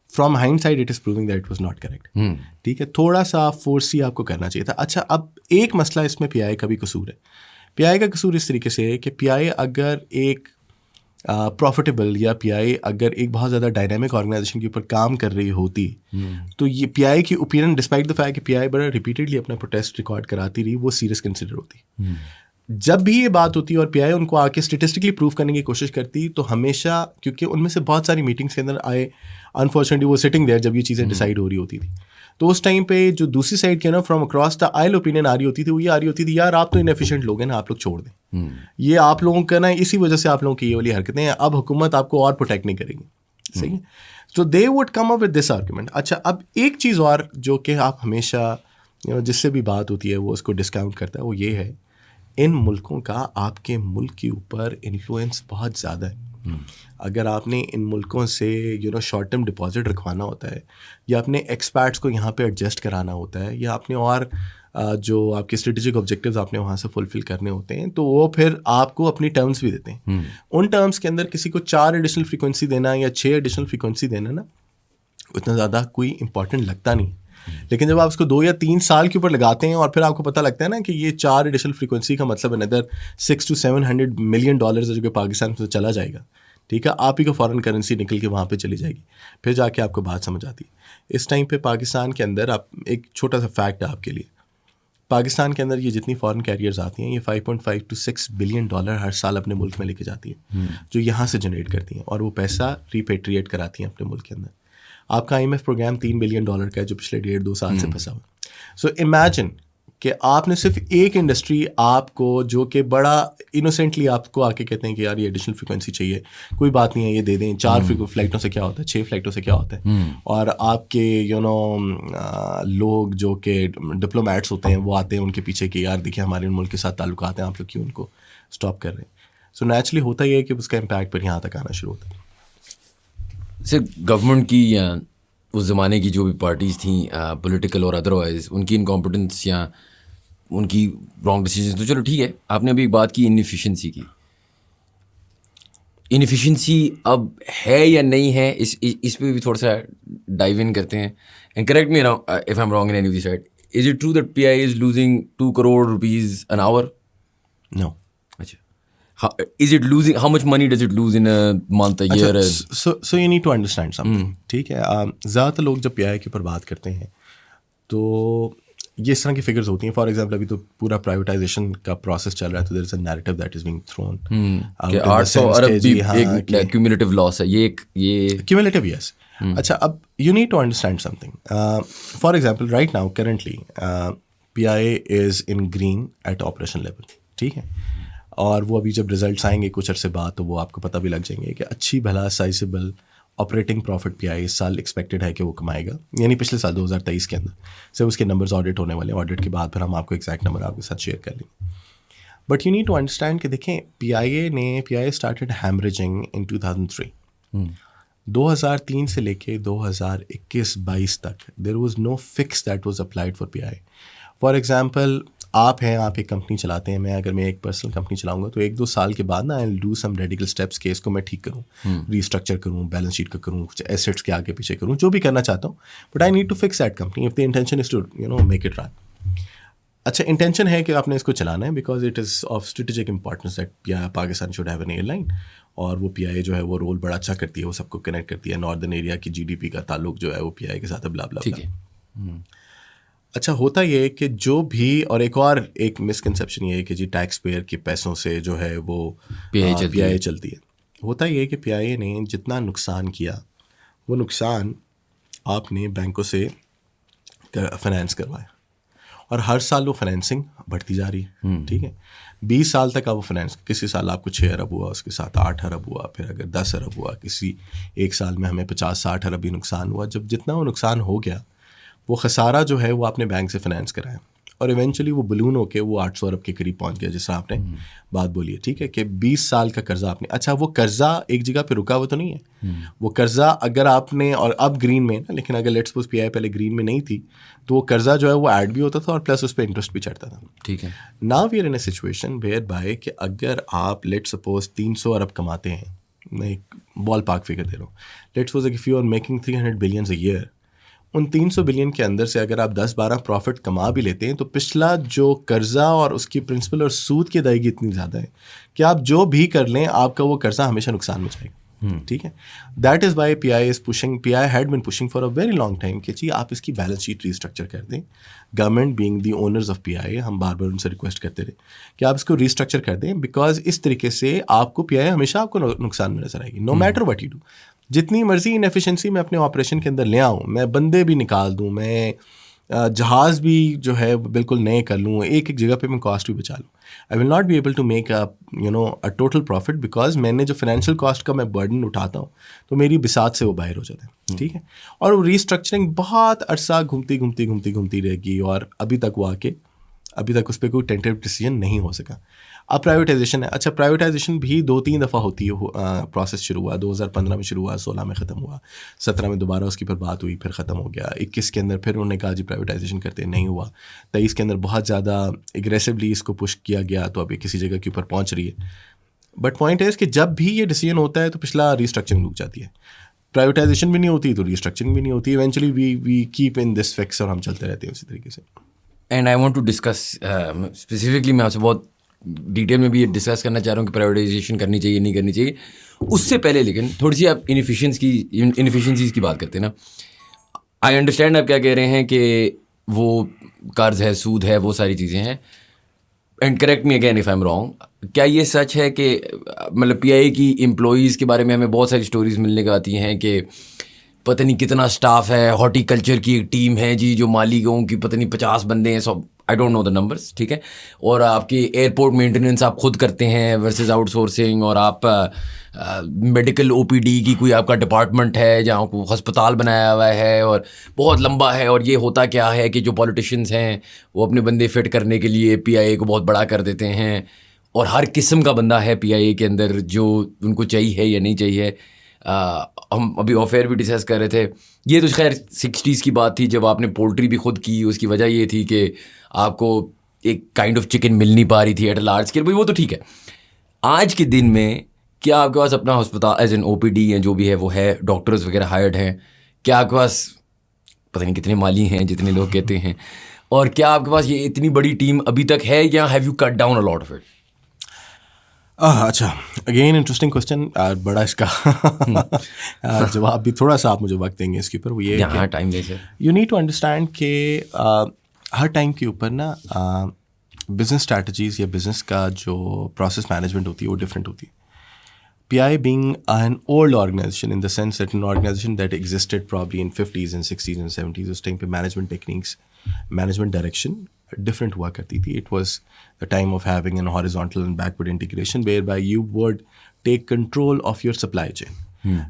from hind side it is proving that it was not correct, ٹھیک ہے. تھوڑا سا فورس ہی آپ کو کرنا چاہیے تھا. اچھا, اب ایک مسئلہ اس میں پی آئی کا بھی قصور ہے. پی آئی کا قصور اس طریقے سے ہے کہ پی آئی اگر ایک پروفیٹیبل یا پی آئی اگر ایک بہت زیادہ ڈائنامک آرگنائزیشن کے اوپر کام کر رہی ہوتی تو یہ پی آئی کی اوپینین ڈسپائٹ دا فیکٹ کہ پی آئی بڑا ریپیٹڈلی اپنا پروٹیسٹ ریکارڈ کراتی رہی, وہ سیریس کنسیڈر ہوتی. جب بھی یہ بات ہوتی اور پی آئی ان کو آ کے اسٹیٹسٹکلی پروف کرنے کی کوشش کرتی تو ہمیشہ, کیونکہ ان میں سے بہت ساری میٹنگس کے اندر آئے, انفارچونیٹلی وہ سٹنگ دیر جب یہ چیزیں ڈیسائیڈ ہو رہی ہوتی تھی, تو اس ٹائم پہ جو دوسری سائڈ کے نا from across the aisle opinion آ رہی ہوتی تھی, وہ یہ آ رہی ہوتی تھی یار آپ تو انیفیشینٹ لوگ ہیں نا, آپ لوگ چھوڑ دیں, یہ آپ لوگوں کا نا اسی وجہ سے آپ لوگوں کی یہ والی حرکتیں ہیں, اب حکومت آپ کو اور پروٹیکٹ نہیں کرے گی, صحیح ہے. تو they would come up with this argument. اچھا, اب ایک چیز اور جو کہ آپ ہمیشہ جس سے بھی بات ہوتی ہے وہ اس کو ڈسکاؤنٹ کرتا ہے, وہ یہ ہے ان ملکوں کا آپ کے ملک کے اوپر انفلوئنس بہت زیادہ ہے. اگر آپ نے ان ملکوں سے شارٹ ٹرم ڈپازٹ رکھوانا ہوتا ہے, یا اپنے ایکسپیرٹس کو یہاں پہ ایڈجسٹ کرانا ہوتا ہے, یا اپنے اور جو آپ کے اسٹریٹجک آبجیکٹیوز آپ نے وہاں سے فلفل کرنے ہوتے ہیں, تو وہ پھر آپ کو اپنی ٹرمز بھی دیتے ہیں. ان ٹرمز کے اندر کسی کو 4 ایڈیشنل فریکوینسی دینا یا 6 ایڈیشنل فریکوینسی دینا نا اتنا زیادہ کوئی امپورٹنٹ لگتا نہیں, لیکن جب آپ اس کو 2 یا 3 سال کے اوپر لگاتے ہیں اور پھر آپ کو پتہ لگتا ہے نا کہ یہ 4 ایڈیشنل فریکوینسی کا مطلب اندر $600 to $700 ملین جو کہ پاکستان سے چلا جائے گا, ٹھیک ہے, آپ ہی کو فارن کرنسی نکل کے وہاں پہ چلی جائے گی, پھر جا کے آپ کو بات سمجھ آتی ہے. اس ٹائم پہ پاکستان کے اندر آپ ایک چھوٹا سا فیکٹ ہے آپ کے لیے, پاکستان کے اندر یہ جتنی فارن کیریئرز آتی ہیں یہ $5.5 to $6 بلین ہر سال اپنے ملک میں لے کے جاتی ہیں, جو یہاں سے جنریٹ کرتی ہیں, اور وہ پیسہ ریپیٹریٹ کراتی ہیں اپنے ملک کے اندر. آپ کا IMF پروگرام $3 بلین کا ہے جو پچھلے 1.5-2 سال سے پھنسا ہوا. سو امیجن کہ آپ نے صرف ایک انڈسٹری آپ کو جو کہ بڑا انوسینٹلی آپ کو آ کے کہتے ہیں کہ یار یہ ایڈیشنل فریکوینسی چاہیے, کوئی بات نہیں ہے یہ دے دیں, 4 فلائٹوں سے کیا ہوتا ہے, 6 فلائٹوں سے کیا ہوتا ہے, اور آپ کے لوگ جو کہ ڈپلومیٹس ہوتے ہیں وہ آتے ہیں ان کے پیچھے کہ یار دیکھیں ہمارے ملک کے ساتھ تعلقات ہیں, آپ لوگ کیوں ان کو اسٹاپ کر رہے ہیں. سو نیچرلی ہوتا یہ ہے کہ اس کا امپیکٹ پھر یہاں تک آنا شروع ہوتا ہے. سر گورنمنٹ کی یا اس زمانے کی جو بھی پارٹیز تھیں پولیٹیکل اور ادروائز, ان کی انکمپٹنس یا ان کی رانگ ڈیسیجنس, تو چلو ٹھیک ہے, آپ نے ابھی ایک بات کی انیفیشنسی کی. انیفیشنسی اب ہے یا نہیں ہے, اس پہ بھی تھوڑا سا ڈائیو ان کرتے ہیں. And correct me if I am wrong in any side, is it true that P I is losing 2 crore rupees an hour? No. اچھا, is it losing, how much money does it lose in a month, a year? So you need to understand something. ٹھیک ہے, زیادہ تر لوگ جب پی آئی کے اوپر بات کرتے ہیں تو یہ اس طرح کی فگرز ہوتی ہیں. فار ایگزامپل ابھی تو پورا پرائیویٹائزیشن کا پروسیس چل رہا ہے, تو there is a narrative that is being thrown کہ 800 ارب بھی ایک کیومولیٹو لاس ہے, یہ کیومولیٹو, یس. اچھا, اب you need to understand something. For example right now currently P I is in green at operation level, ٹھیک ہے, اور وہ ابھی جب ریزلٹس آئیں گے کچھ عرصے بعد تو وہ آپ کو پتہ بھی لگ جائیں گے کہ اچھی بھلا سائزیبل آپریٹنگ پروفٹ پی آئی اس سال ایکسپیکٹڈ ہے کہ وہ کمائے گا, یعنی پچھلے سال 2023 کے اندر. صرف اس کے نمبرز آڈٹ ہونے والے ہیں, آڈٹ کے بعد پھر ہم آپ کو ایگزیکٹ نمبر آپ کے ساتھ شیئر کر لیں گے. But you need to understand کہ دیکھیں پی آئی اسٹارٹیڈ ہیمریجنگ ان 2003. 2003 سے لے کے 2021-22 تک دیر was know fix that was applied for P I. For example آپ ایک کمپنی چلاتے ہیں, اگر میں ایک پرسنل کمپنی چلاؤں گا تو 1-2 سال کے بعد نا I will do some radical steps کہ اس کو میں ٹھیک کروں, ریسٹرکچر کروں, بیلنس شیٹ کا کروں, کچھ ایسیٹس کے آگے پیچھے کروں, جو بھی کرنا چاہتا ہوں, but I need to fix that company if the intention is to make it run. اچھا انٹینشن ہے کہ آپ نے اس کو چلانا ہے because it is of strategic importance that Pakistan should have an airline, اور وہ پی آئی اے جو ہے وہ رول بڑا اچھا کرتی ہے, وہ سب کو کنیکٹ کرتی ہے. ناردرن ایریا کی جی ڈی پی کا تعلق جو ہے وہ پی آئی کے ساتھ ہے, بلا بلا. ٹھیک ہے. اچھا ہوتا یہ ہے کہ جو بھی, اور ایک مسکنسیپشن یہ ہے کہ جی ٹیکس پیئر کے پیسوں سے جو ہے وہ پی آئی اے چلتی ہے. ہوتا یہ ہے کہ پی آئی اے نے جتنا نقصان کیا وہ نقصان آپ نے بینکوں سے فائنینس کروایا, اور ہر سال وہ فائنینسنگ بڑھتی جا رہی ہے. ٹھیک ہے, 20 سال تک آپ وہ فائنینس, کسی سال آپ کو 6 ارب ہوا, اس کے ساتھ 8 ارب ہوا, پھر اگر 10 ارب ہوا, کسی ایک سال میں ہمیں 50-60 ارب بھی نقصان ہوا. جب جتنا وہ نقصان ہو گیا وہ خسارہ جو ہے وہ آپ نے بینک سے فائنینس کرایا, اور ایونچولی وہ بلون ہو کے وہ 800 ارب کے قریب پہنچ گیا, جس طرح آپ نے بات بولی ہے. ٹھیک ہے, کہ 20 سال کا قرضہ آپ نے, اچھا وہ قرضہ ایک جگہ پہ رکا ہوا تو نہیں ہے, وہ قرضہ اگر آپ نے, اور اب گرین میں نا, لیکن اگر لیٹس سپوز پی آئی پہلے گرین میں نہیں تھی تو وہ قرضہ جو ہے وہ ایڈ بھی ہوتا تھا اور پلس اس پہ انٹرسٹ بھی چڑھتا تھا. ٹھیک ہے, now we are in a situation whereby کہ اگر آپ لیٹ سپوز 300 ارب کماتے ہیں, میں ایک بال پاک فگر دے رہا ہوں, let suppose if you are making 300 billions a year, ان 300 بلین کے اندر سے اگر آپ 10-12 پروفٹ کما بھی لیتے ہیں تو پچھلا جو قرضہ اور اس کی پرنسپل اور سود کی ادائیگی اتنی زیادہ ہے کہ آپ جو بھی کر لیں آپ کا وہ قرضہ ہمیشہ نقصان میں جائے گا. ٹھیک ہے, that is Y P I is pushing, P I had been pushing for a very long time کہ جی آپ اس کی بیلنس شیٹ ریسٹرکچر کر دیں. Government being the owners of P I, ہم بار بار ان سے ریکویسٹ کرتے رہے کہ آپ اس کو ریسٹرکچر کر دیں, بیکاز اس طریقے سے آپ کو پی آئی ہمیشہ آپ کو نقصان میں نظر آئے گی, no matter what you do. جتنی مرضی انیفیشنسی میں اپنے آپریشن کے اندر لے آؤں, میں بندے بھی نکال دوں, میں جہاز بھی جو ہے بالکل نئے کر لوں, ایک جگہ پہ میں کاسٹ بھی بچا لوں, I will not be able to make a total profit, because میں نے جو فائنینشیل کاسٹ کا میں برڈن اٹھاتا ہوں تو میری بساط سے وہ باہر ہو جاتا ہے. ٹھیک ہے, اور وہ ریسٹرکچرنگ بہت عرصہ گھومتی رہے گی, اور ابھی تک وہ آ کے ابھی تک اس پہ کوئی ٹینٹیو ڈیسیجن نہیں ہو سکا. اب پرائیویٹائزیشن ہے. اچھا پرائیویٹائزیشن بھی 2-3 دفعہ ہوتی ہے, پروسیس شروع ہوا 2015 میں شروع ہوا, 16 میں ختم ہوا, 17 میں دوبارہ اس کی پر بات ہوئی, پھر ختم ہو گیا, 21 کے اندر پھر انہوں نے کہا جی پرائیویٹائزیشن کرتے, نہیں ہوا, 23 کے اندر بہت زیادہ اگریسولی اس کو پش کیا گیا تو اب یہ کسی جگہ کے اوپر پہنچ رہی ہے. بٹ پوائنٹ ہے کہ جب بھی یہ ڈیسیجن ہوتا ہے تو پچھلا ریسٹرکچرنگ رک جاتی ہے, پرائیویٹائزیشن بھی نہیں ہوتی تو ریسٹرکچرنگ بھی نہیں ہوتی, eventually we keep in this fix, اور ہم چلتے رہتے ہیں اسی طریقے سے. And I want to discuss specifically, میں آپ سے بہت ڈیٹیل میں بھی یہ ڈسکس کرنا چاہ رہا ہوں کہ پرائیویٹائزیشن کرنی چاہیے نہیں کرنی چاہیے. اس سے پہلے لیکن تھوڑی سی آپ انیفیشنسیز کی بات کرتے ہیں نا. آئی انڈرسٹینڈ آپ کیا کہہ رہے ہیں کہ وہ قرض ہے, سود ہے, وہ ساری چیزیں ہیں, and correct me again if I am wrong. کیا یہ سچ ہے کہ مطلب پی آئی کی امپلائیز کے بارے میں ہمیں بہت ساری اسٹوریز ملنے کو آتی ہیں کہ پتہ نہیں کتنا اسٹاف ہے, ہارٹی کلچر کی ایک ٹیم ہے جی جو مالیگاؤں کی پتہ نہیں 50 بندے ہیں, سب آئی ڈونٹ نو دا نمبرس. ٹھیک ہے, اور آپ کی ایئرپورٹ مینٹیننس آپ خود کرتے ہیں ورسز آؤٹ سورسنگ, اور آپ میڈیکل او پی ڈی کی کوئی آپ کا ڈپارٹمنٹ ہے جہاں کو ہسپتال بنایا ہوا ہے اور بہت لمبا ہے. اور یہ ہوتا کیا ہے کہ جو پولیٹیشینس ہیں وہ اپنے بندے فٹ کرنے کے لیے پی آئی اے کو بہت بڑا کر دیتے ہیں, اور ہر قسم کا بندہ ہے پی آئی اے کے اندر جو ان کو چاہیے یا نہیں چاہیے. ہم ابھی آف ایئر بھی ڈسکس کر رہے تھے, یہ تو خیر 60s کی بات تھی جب آپ نے پولٹری بھی خود کی. اس کی وجہ یہ تھی کہ آپ کو ایک کائنڈ آف چکن مل نہیں پا رہی تھی ایٹ اے لارج اسکیل, بھائی وہ تو ٹھیک ہے. آج کے دن میں کیا آپ کے پاس اپنا ہسپتال as an O P D ہیں, جو بھی ہے وہ ہے, ڈاکٹرز وغیرہ ہائرڈ ہیں, کیا آپ کے پاس پتہ نہیں کتنے مالی ہیں جتنے لوگ کہتے ہیں, اور کیا آپ کے پاس یہ اتنی بڑی ٹیم ابھی تک ہے یا have you cut down a lot of it? اچھا اگین انٹرسٹنگ کوشچن, بڑا اس کا جواب بھی تھوڑا سا آپ مجھے وقت دیں گے اس کے اوپر. وہ یہ یہاں ٹائم دے sir, you need to understand کہ ہر ٹائم کے اوپر نا بزنس اسٹریٹجیز یا بزنس کا جو پروسیس مینجمنٹ ہوتی ہے وہ ڈفرینٹ ہوتی ہے. P I being an old organization in the sense that an organization that existed probably in 50s and 60s and 70s, اس ٹائم پہ management techniques, management direction different ہوا کرتی تھی. It was the time of having an horizontal and backward integration whereby you would take control of your supply chain.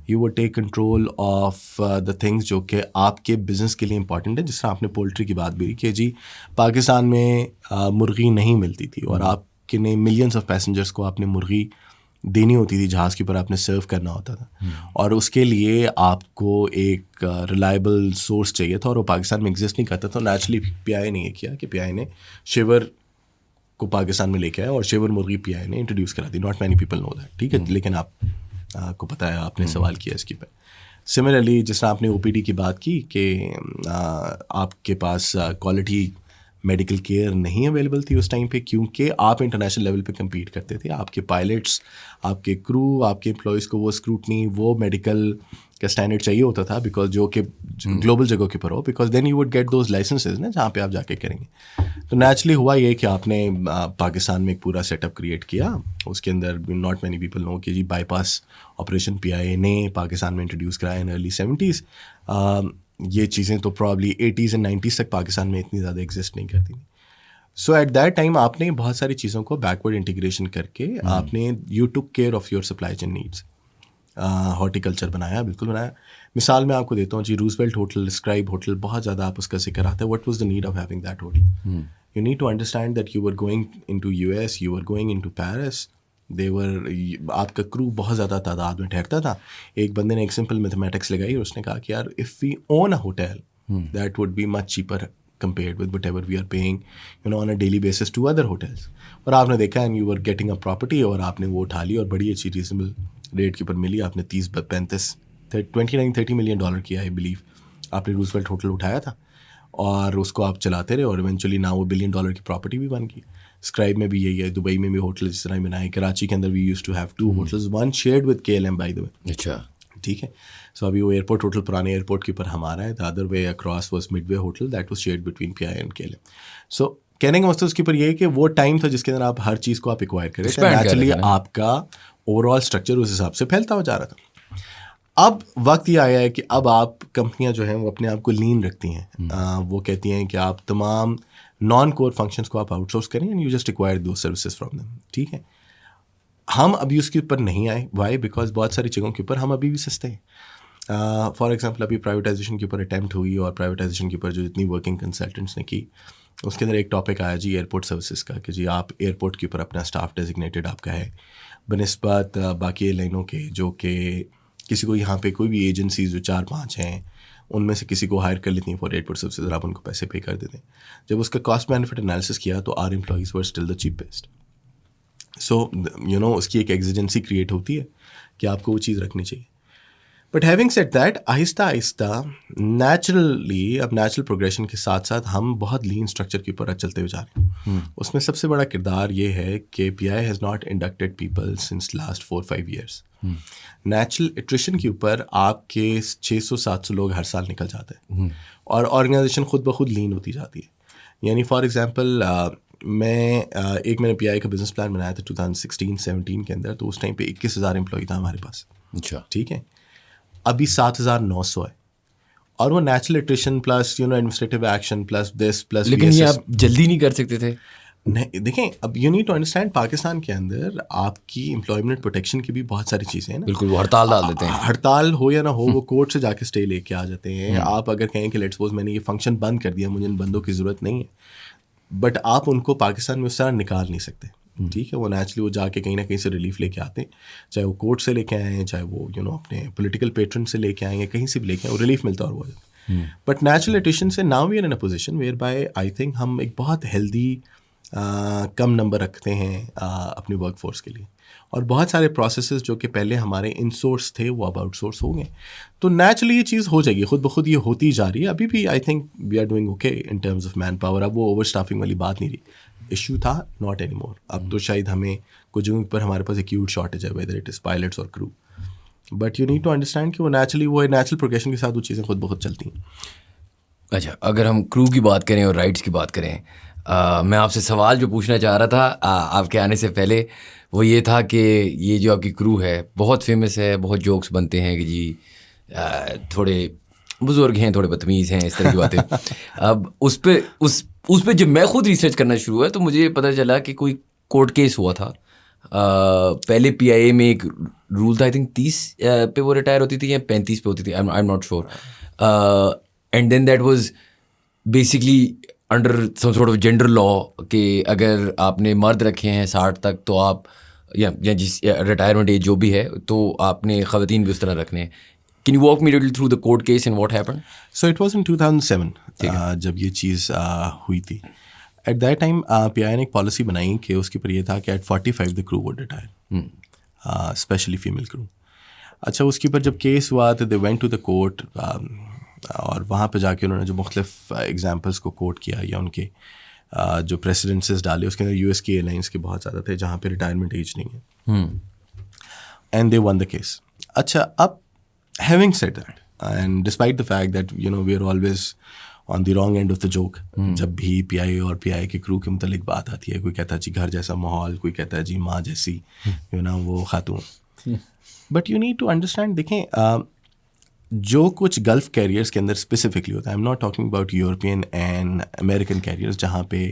You would take control of the things جو کہ آپ کے business کے لیے important ہے. جس طرح آپ نے پولٹری کی بات بھی کہ جی پاکستان میں مرغی نہیں ملتی تھی, اور آپ کے نے ملینس آف پیسنجرس کو آپ نے مرغی دینی ہوتی تھی جہاز کے اوپر, آپ نے سرو کرنا ہوتا تھا, اور اس کے لیے آپ کو ایک ریلائبل سورس چاہیے تھا, اور وہ پاکستان میں ایگزسٹ نہیں کرتا. تو نیچرلی پی آئی نے یہ کیا کہ پی آئی نے شیور کو پاکستان میں لے کے آیا, اور شیور مرغی پی آئی نے انٹروڈیوس کرا دی. Not many people know that, ٹھیک ہے, لیکن آپ کو پتہ ہے, آپ نے سوال کیا اس کی پہ. سملرلی جس طرح آپ نے او پی ڈی کی بات کی کہ آپ کے پاس کوالٹی میڈیکل کیئر نہیں اویلیبل تھی اس ٹائم پہ, کیونکہ آپ انٹرنیشنل لیول پہ کمپیٹ کرتے تھے. آپ کے پائلٹس, آپ کے کرو, آپ کے امپلائیز کو وہ اسکروٹنی, وہ میڈیکل کا اسٹینڈرڈ چاہیے ہوتا تھا, بیکاز جو کہ گلوبل جگہوں کے پر ہو, because then you would get those licenses نا جہاں پہ آپ جا کے کریں گے. تو نیچرلی ہوا یہ کہ آپ نے پاکستان میں ایک پورا سیٹ اپ کریٹ کیا. اس کے اندر ناٹ مینی پیپل نو کہ جی by pass operation P I اے نے پاکستان میں انٹروڈیوس کرایا ان ارلی 70s. یہ چیزیں تو پرابلی 80s اینڈ 90s تک پاکستان میں اتنی زیادہ ایگزسٹ نہیں کرتی تھیں. سو ایٹ دیٹ ٹائم آپ نے بہت ساری چیزوں کو بیکورڈ انٹیگریشن کر کے آپ نے you took care of your supply chain needs. Horticulture بنایا, بالکل بنایا. مثال میں آپ کو دیتا ہوں جی, روزویلٹ ہوٹل, اسکرائب ہوٹل, بہت زیادہ آپ اس کا ذکر آتا ہے. What was the need of having that hotel? You need to understand that you are going in to U S, you are going in to Paris. آپ کا کرو بہت زیادہ تعداد میں ٹھہرتا تھا. ایک بندے نے ایک سمپل میتھمیٹکس لگائی اور اس نے کہا کہ یار if we own a hotel that would be much cheaper compared with whatever we are paying, you know, on a daily basis to other hotels. اور آپ نے دیکھا and you were getting a property, اور آپ نے وہ اٹھا لی اور بڑی اچھی ریزنبل ریٹ کے اوپر ملی. آپ نے 29-30 ملین ڈالر کیا ہے بلیو. آپ نے روزویلٹ ہوٹل اٹھایا تھا اور اس کو آپ چلاتے رہے, اور ایونچولی نا وہ $1 بلین کی پراپرٹی بھی بن گئی. اسکرائب میں بھی یہی ہے, دبئی میں بھی ہوٹل جس طرح بنائے. کراچی کے اندر we used to have 2 hotels, one shared with KLM by the way. اچھا, ٹھیک ہے. سو ابھی وہ ایئرپورٹ ہوٹل پرانے ایئرپورٹ کے اوپر ہمارا ہے. The other way across was mid way hotel that was shared between P I and KLM. سو کہنے کا مقصد اس کے اوپر یہ ہے کہ وہ ٹائم تھا جس کے اندر آپ ہر چیز کو آپ ایکوائر کریں تھے. نیچرلی آپ کا اوور آل اسٹرکچر اس حساب سے پھیلتا ہوا جا رہا تھا. اب وقت یہ آیا ہے کہ اب آپ کمپنیاں جو ہیں وہ اپنے آپ کو لین رکھتی ہیں. وہ کہتی ہیں کہ آپ تمام نان کور فنکشنس کو آپ آؤٹ سورس کریں and you just acquire those services from them. ٹھیک ہے. ہم ابھی اس کے اوپر نہیں آئے. وائی؟ بیکاز بہت ساری جگہوں کے اوپر ہم ابھی بھی سستے ہیں. فار ایگزامپل ابھی پرائیویٹائزیشن کے اوپر اٹیمپٹ ہوئی, اور پرائیویٹائزیشن کے اوپر جو اتنی ورکنگ کنسلٹنٹس نے کی, اس کے اندر ایک ٹاپک آیا جی ایئرپورٹ سروسز کا, کہ جی آپ ایئرپورٹ کے اوپر اپنا اسٹاف ڈیزگنیٹڈ آپ کا ہے بنسبت باقی ایئر لائنوں کے, جو کہ کسی کو یہاں پہ کوئی بھی ایجنسیز جو 4-5 ہیں ان میں سے کسی کو ہائر کر لیتی ہیں فار ایئرپورٹ سروسز, اور آپ ان کو پیسے پے کر دیتے ہیں. جب اس کا کاسٹ بینیفٹ انالیسس کیا تو our employees were still the cheapest. So you know اس کی ایک ایگزیجنسی کریٹ ہوتی ہے کہ آپ کو وہ چیز رکھنی چاہیے. بٹ ہیونگ سیڈ دیٹ, آہستہ آہستہ نیچرلی اب نیچرل پروگریشن کے ساتھ ساتھ ہم بہت لین اسٹرکچر کے اوپر چلتے ہوئے جا رہے ہیں. اس میں سب سے بڑا کردار یہ ہے کہ P I has not inducted people since last 4-5 years. Natural attrition کے اوپر آپ کے 600-700 لوگ ہر سال نکل جاتے ہیں, اور آرگنائزیشن خود بخود لین ہوتی جاتی ہے. یعنی فار ایگزامپل میں نے پی آئی کا بزنس پلان بنایا تھا 2016-17 کے اندر, تو اس ٹائم پہ 21,000 امپلائی تھا ہمارے پاس. اچھا, ٹھیک ہے. ابھی 7,900 ہے, اور وہ natural attrition plus you know administrative action plus this plus. لیکن یہ آپ جلدی نہیں کر سکتے تھے؟ نہیں, دیکھیں اب you need to understand Pakistan کے اندر آپ کی امپلائمنٹ پروٹیکشن کی بھی بہت ساری چیزیں ہیں نا. بالکل, وہ ہڑتال ڈال دیتے ہیں. ہڑتال ہو یا نہ ہو, وہ کورٹ سے جا کے اسٹے لے کے آ جاتے ہیں. آپ اگر کہیں کہ لیٹس سپوز میں نے یہ فنکشن بند کر دیا, مجھے ان بندوں کی ضرورت نہیں ہے, بٹ آپ ان کو پاکستان میں اس طرح نکال نہیں سکتے. ٹھیک ہے. وہ نیچرلی وہ جا کے کہیں نہ کہیں سے ریلیف لے کے آتے ہیں, چاہے وہ کورٹ سے لے کے آئے ہیں, چاہے وہ یو نو اپنے پولیٹیکل پیٹرن سے لے کے آئیں, یا کہیں سے بھی لے کے آئیں, وہ ریلیف ملتا ہے اور وہ جاتا ہے. بٹ نیچرل ایٹریشن سے now we are in a position where by I think ہم ایک بہت ہیلدی کم نمبر رکھتے ہیں اپنی ورک فورس کے لیے, اور بہت سارے پروسیسز جو کہ پہلے ہمارے ان سورس تھے وہ اب آؤٹ سورس ہو گئے. تو نیچرلی یہ چیز ہو جائے گی, خود بخود یہ ہوتی جا رہی ہے. ابھی بھی I think we are doing okay in terms of مین پاور. اب وہ اوور اسٹافنگ والی بات نہیں رہی, ایشو تھا ناٹ اینی مور. اب تو شاید ہمیں کچھ جگہوں پر ہمارے پاس ایکیوٹ شارٹیج ہے, ویدر اٹ از پائلٹس اور crew. But you need to understand کہ وہ نیچرل پروگریشن کے ساتھ وہ چیزیں خود بخود چلتی ہیں. اچھا, اگر ہم کرو کی بات کریں اور رائڈس کی بات کریں, میں آپ سے سوال جو پوچھنا چاہ رہا تھا آپ کے آنے سے پہلے, وہ یہ تھا کہ یہ جو آپ کی کرو ہے بہت فیمس ہے, بہت جوکس بنتے ہیں کہ جی تھوڑے بزرگ ہیں, تھوڑے بدتمیز ہیں, اس طرح کی باتیں. اب اس پہ جب میں خود ریسرچ کرنا شروع ہوا تو مجھے پتہ چلا کہ کوئی کورٹ کیس ہوا تھا. پہلے پی آئی اے میں ایک رول تھا, آئی تھنک 30 پہ وہ ریٹائر ہوتی تھی یا 35 پہ ہوتی تھی, I am not sure. And then that was basically under some sort of gender law کہ اگر آپ نے مرد رکھے ہیں 60 تک تو آپ یا جس ریٹائرمنٹ ایج جو بھی ہے تو آپ نے خواتین بھی اس طرح رکھنے ہیں. Can you walk me a little through the court case and what happened? So it was in 2007 جب یہ چیز ہوئی تھی. ایٹ دیٹ ٹائم پی آئی نے ایک پالیسی بنائی کہ اس کے اوپر یہ تھا کہ ایٹ 45 دا کرو وڈ ریٹائر, اسپیشلی فیمیل کرو. اچھا اس کے اوپر جب کیس ہوا تو they went to the court, اور وہاں پہ جا کے انہوں نے جو مختلف ایگزامپلس کو کوٹ کیا یا ان کے جو پریسیڈنسز ڈالے, اس کے اندر یو ایس کے ایئر لائنس کے بہت زیادہ تھے جہاں پہ ریٹائرمنٹ ایج نہیں ہے, and they one the case. اچھا اب having said that, and despite the fact that we are always on the wrong end of the joke, جب بھی پی آئی اور پی آئی کے کرو کے متعلق بات آتی ہے, کوئی کہتا ہے جی گھر جیسا ماحول, کوئی کہتا ہے جی ماں جیسی وہ خاتون. But you need to understand, دیکھیں جو کچھ گلف کیریئرس کے اندر اسپیسیفکلی ہوتا ہے, I am not talking about European and American carriers جہاں پہ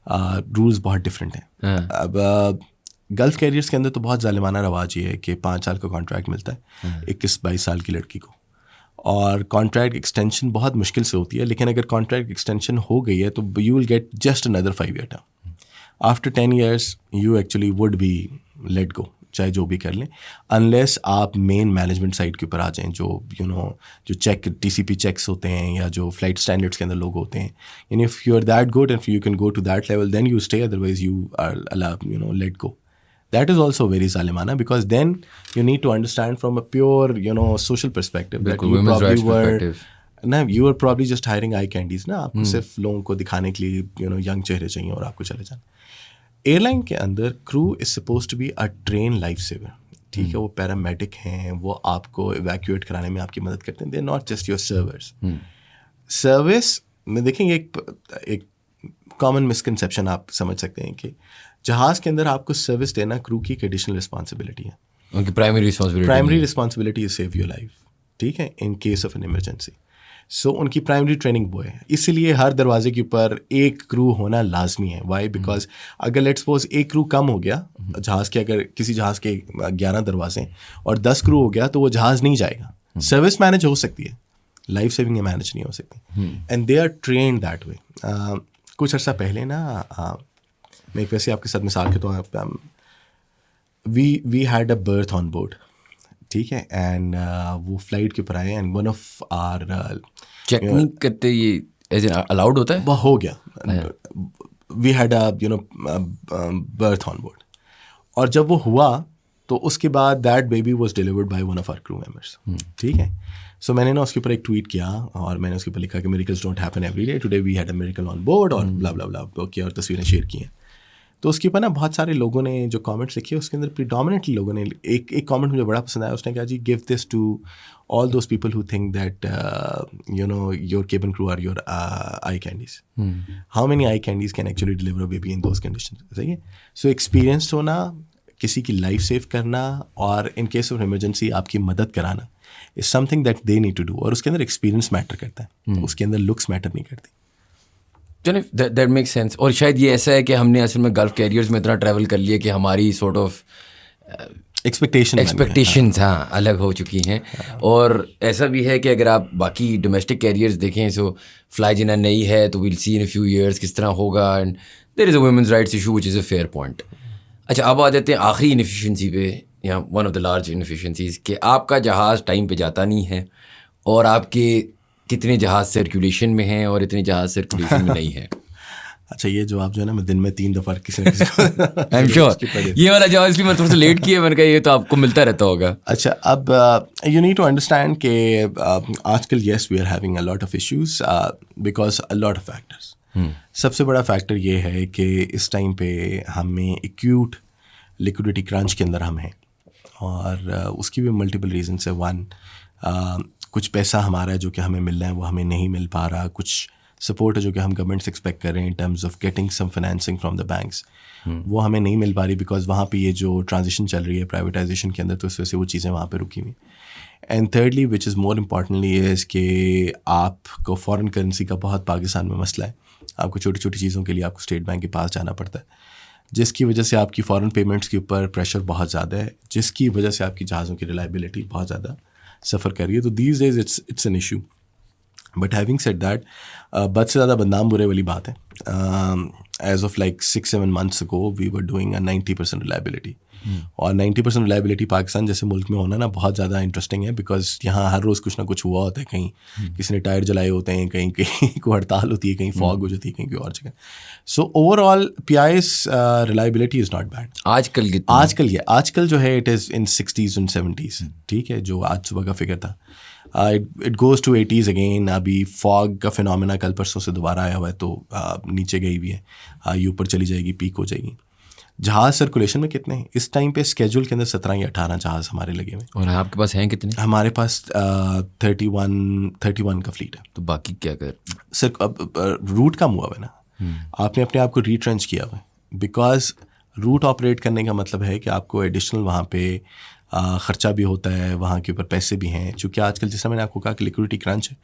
رولس بہت ڈفرینٹ ہیں. اب گلف کیریئرس کے اندر تو بہت ظالمانہ رواج یہ ہے کہ 5 سال کا کانٹریکٹ ملتا ہے 21-22 سال کی لڑکی کو, اور کانٹریکٹ ایکسٹینشن بہت مشکل سے ہوتی ہے. لیکن اگر کانٹریکٹ ایکسٹینشن ہو گئی ہے تو یو ول گیٹ جسٹ اندر 5 year term. After 10 years you actually would be let go, چاہے جو بھی کر لیں, انلیس آپ مین مینجمنٹ سائٹ کے اوپر آ جائیں, جو جو چیک ٹی سی پی چیکس ہوتے ہیں یا جو فلائٹ اسٹینڈرڈس کے اندر لوگ ہوتے ہیں. یعنی if you are that good and you can go to that level then you stay, otherwise you are let go. That is also very zalimana, because then you need to understand from a pure social perspective that you were probably just hiring eye candies نا, آپ کو صرف لوگوں کو دکھانے کے لیے young چہرے چاہیے اور آپ کو چلے جانا. ایئر لائن کے اندر crew is supposed to be a train life saver, ٹھیک ہے, وہ پیرامیڈک ہیں, وہ آپ کو ایویکویٹ کرانے میں آپ کی مدد کرتے ہیں. They are not just your servers. Service میں دیکھیں ایک کامن مسکنسیپشن آپ سمجھ سکتے ہیں کہ جہاز کے اندر آپ کو سروس دینا کرو کی ایک ایڈیشنل رسپانسبلٹی ہے. ان کی primary responsibility is save your life, ٹھیک ہے, in case of an emergency. So ان کی پرائمری ٹریننگ وہ ہے. اسی لیے ہر دروازے کے اوپر ایک کرو ہونا لازمی ہے. وائی؟ بیکاز اگر لیٹ سپوز ایک کرو کم ہو گیا جہاز کے, اگر کسی جہاز کے 11 دروازے اور 10 کرو ہو گیا تو وہ جہاز نہیں جائے گا. سروس مینج ہو سکتی ہے, لائف سیونگ مینج نہیں ہو سکتی. And they are trained that way. کچھ عرصہ پہلے نا, میں ایک ویسے آپ کے ساتھ مثال کے طور پہ, we had a birth on board, ٹھیک ہے, اینڈ وہ فلائٹ کے اوپر آئے and one of our check نہیں کرتے, یہ ایز این الاؤڈ ہوتا ہے, وہ ہو گیا. We had a birth on board, اور جب وہ ہوا تو اس کے بعد that baby was delivered by one of our crew members, ٹھیک ہے. سو میں نے نا اس کے اوپر ایک ٹویٹ کیا اور میں نے اس کے اوپر لکھا کہ miracles don't happen every day, today we had a miracle on board, اور بلا بلا بلا کیا, اور تصویریں شیئر کی ہیں. تو اس کے اوپر نا بہت سارے لوگوں نے جو کامنٹس لکھے, اس کے اندر پریڈومنیٹلی لوگوں نے ایک کامنٹ مجھے بڑا پسند آیا. اس نے کہا جی give this to all those people who think that your cabin crew are your eye candies. How many eye candies can actually deliver a baby in those condition. صحیح ہے. سو ایکسپیرینسڈ ہونا, کسی کی لائف سیو کرنا, اور ان case of emergency آپ کی مدد کرانا is something that they need to do. اور اس کے اندر ایکسپیرینس میٹر کرتا ہے, اس کے اندر لکس میٹر نہیں کرتی. That make sense. اور شاید یہ ایسا ہے کہ ہم نے اصل میں گلف کیریئرز میں اتنا ٹریول کر لیا کہ ہماری سارٹ آف ایکسپیکٹیشنز الگ ہو چکی ہیں. اور ایسا بھی ہے کہ اگر آپ باقی ڈومیسٹک کیریئرز دیکھیں, سو فلائی جنا نئی ہے تو we'll see in a few years کس طرح ہوگا, and there is a women's rights issue which is a fair point. اچھا اب آ جاتے ہیں آخری انفیشینسی پہ, یا one of the large inefficiencies, کہ آپ کا جہاز ٹائم پہ جاتا نہیں ہے, اور آپ کے کتنے جہاز سرکولیشن میں ہیں اور اتنے جہاز سرکولیشن میں نہیں ہیں. اچھا یہ جواب جو ہے نا میں دن میں 3 دفعہ کسی نہ کسی آئی ایم شیور یہ والا جواب اس لیے میں تھوڑا سا لیٹ کیا, میں نے کہا یہ تو آپ کو ملتا رہتا ہوگا. اچھا اب یو نیڈ ٹو انڈرسٹینڈ کہ آج کل yes we are having a lot of issues because a lot of factors. سب سے بڑا فیکٹر یہ ہے کہ اس ٹائم پہ ہمیں ایکیوٹ لیکوڈیٹی کرنچ کے اندر ہم ہیں, اور اس کی بھی ملٹیپل ریزنس ہے. ون, کچھ پیسہ ہمارا ہے جو کہ ہمیں مل رہا ہے وہ ہمیں نہیں مل پا رہا. کچھ سپورٹ ہے جو کہ ہم گورنمنٹ سے ایکسپیکٹ کر رہے ہیں ان terms of getting some financing from the banks, وہ ہمیں نہیں مل پا رہی بیکاز وہاں پہ یہ جو ٹرانزیشن چل رہی ہے پرائیویٹائزیشن کے اندر, تو اس وجہ سے وہ چیزیں وہاں پہ رکی ہوئی. And thirdly which is more importantly is کہ آپ کو فارن کرنسی کا بہت پاکستان میں مسئلہ ہے. آپ کو چھوٹی چھوٹی چیزوں کے لیے آپ کو اسٹیٹ بینک کے پاس جانا پڑتا ہے, جس کی وجہ سے آپ کی فارن پیمنٹس کے اوپر پریشر بہت زیادہ ہے, جس کی وجہ سے آپ کی جہازوں کی ریلائبلٹی بہت زیادہ سفر کر رہی ہے. تو these days it's an issue. But having said that, بد سے زیادہ بدنام برے والی بات ہے. As of like 6-7 months ago we were doing a 90% reliability. اور 90% ریلائبلٹی پاکستان جیسے ملک میں ہونا نا بہت زیادہ انٹرسٹنگ ہے, بیکاز یہاں ہر روز کچھ نہ کچھ ہوا ہوتا ہے, کہیں کسی نے ٹائر جلائے ہوتے ہیں, کہیں کوئی ہڑتال ہوتی ہے, کہیں فاگ ہو جاتی ہے, کہیں کوئی اور جگہ. So overall P I's reliability is not bad. آج کل جو ہے it is in 60s and 70s, ٹھیک ہے, جو آج صبح کا فگر تھا اٹ گوز ٹو 80s اگین. ابھی فاگ کا فینومینا کل پرسوں سے دوبارہ آیا ہوا ہے, تو نیچے گئی بھی ہے, یہ اوپر چلی جائے گی, پیک ہو جائے گی. جہاز سرکولیشن میں کتنے ہیں اس ٹائم پہ؟ اسکیجول کے اندر 17 یا 18 جہاز ہمارے لگے ہوئے. اور آپ کے پاس ہیں کتنے؟ ہمارے پاس 31 کا فلیٹ ہے. تو باقی کیا کر سر اب روٹ کم ہوا ہوا ہے نا, آپ نے اپنے آپ کو ریٹرنچ کیا ہوا ہے, بیکاز روٹ آپریٹ کرنے کا مطلب ہے کہ آپ کو ایڈیشنل وہاں پہ خرچہ بھی ہوتا ہے, وہاں کے اوپر پیسے بھی ہیں, چونکہ آج کل جیسا میں نے آپ کو کہا کہ لیکوڈیٹی کرنچ ہے,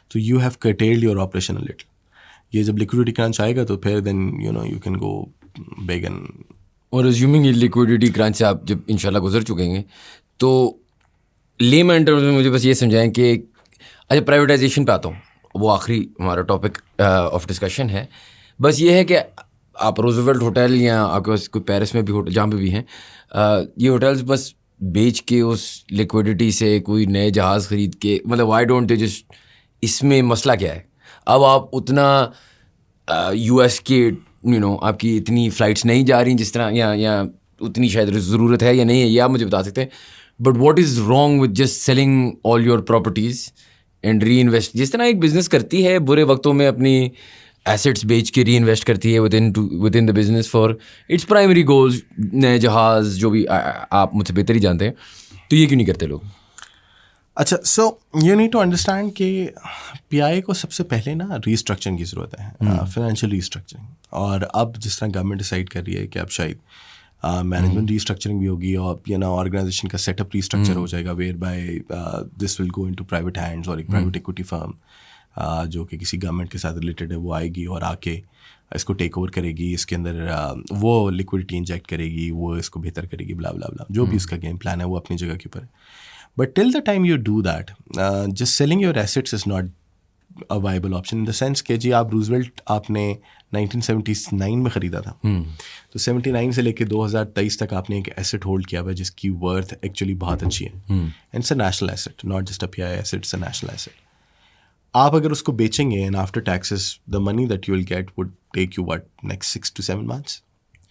تو you have curtailed your operation a little. یہ جب لیکوڈیٹی کرنچ آئے گا تو پھر then you can go big. اور ریزیومنگ یہ لیکوڈیٹی کرنچ سے آپ جب انشاءاللہ گزر چکے ہیں, تو لیمن ٹرمز میں مجھے بس یہ سمجھائیں کہ اچھا پرائیویٹائزیشن پہ آتا ہوں, وہ آخری ہمارا ٹاپک آف ڈسکشن ہے. بس یہ ہے کہ آپ روزویلٹ ہوٹل یا آپ کے پاس کوئی پیرس میں بھی ہوٹل جہاں پہ بھی ہیں, یہ ہوٹلس بس بیچ کے اس لیکوڈیٹی سے کوئی نئے جہاز خرید کے, مطلب وائی ڈونٹ دے جسٹ, اس میں مسئلہ کیا ہے؟ اب آپ اتنا یو ایس کے آپ کی اتنی فلائٹس نہیں جا رہی جس طرح, یا اتنی شاید ضرورت ہے یا نہیں ہے, یہ آپ مجھے بتا سکتے ہیں. But what is wrong with just selling all your properties and reinvest, جس طرح ایک بزنس کرتی ہے برے وقتوں میں اپنی ایسیٹس بیچ کے ری انویسٹ کرتی ہے with in the business for its primary goals, نئے جہاز, جو بھی آپ مجھ سے بہتر ہی جانتے ہیں, تو یہ کیوں نہیں کرتے لوگ؟ اچھا, so you need to understand کہ پی آئی کو سب سے پہلے نا ریسٹرکچرنگ کی ضرورت ہے, فائنینشیل ریسٹرکچرنگ. اور اب جس طرح گورنمنٹ ڈیسائڈ کر رہی ہے کہ اب شاید مینجمنٹ ریسٹرکچرنگ بھی ہوگی, اور آرگنائزیشن کا سیٹ اپ ریسٹرکچر ہو جائے گا, whereby this will go into private hands, اور ایک پرائیویٹ ایکوٹی فرم جو کہ کسی گورنمنٹ کے ساتھ ریلیٹڈ ہے وہ آئے گی اور آ کے اس کو ٹیک اوور کرے گی, اس کے اندر وہ لیکوڈیٹی انجیکٹ کرے گی, وہ اس کو بہتر کرے گی, بلا بلا بلا, جو بھی اس کا گیم پلان ہے وہ اپنی جگہ کے اوپر ہے. But till the time you do that, just selling your assets is not a viable option in the sense کہ جی آپ روزویلٹ آپ نے 1979 میں خریدا تھا, تو 79 سے لے کے 2023 تک آپ نے ایک ایسٹ ہولڈ کیا ہوا ہے جس کی ورتھ ایکچولی بہت اچھی ہے, and it's a national asset, not just a P I asset, it's a national asset. آپ اگر اس کو بیچیں گے, and after taxes the money that you will get would take you what next 6 to 7 months,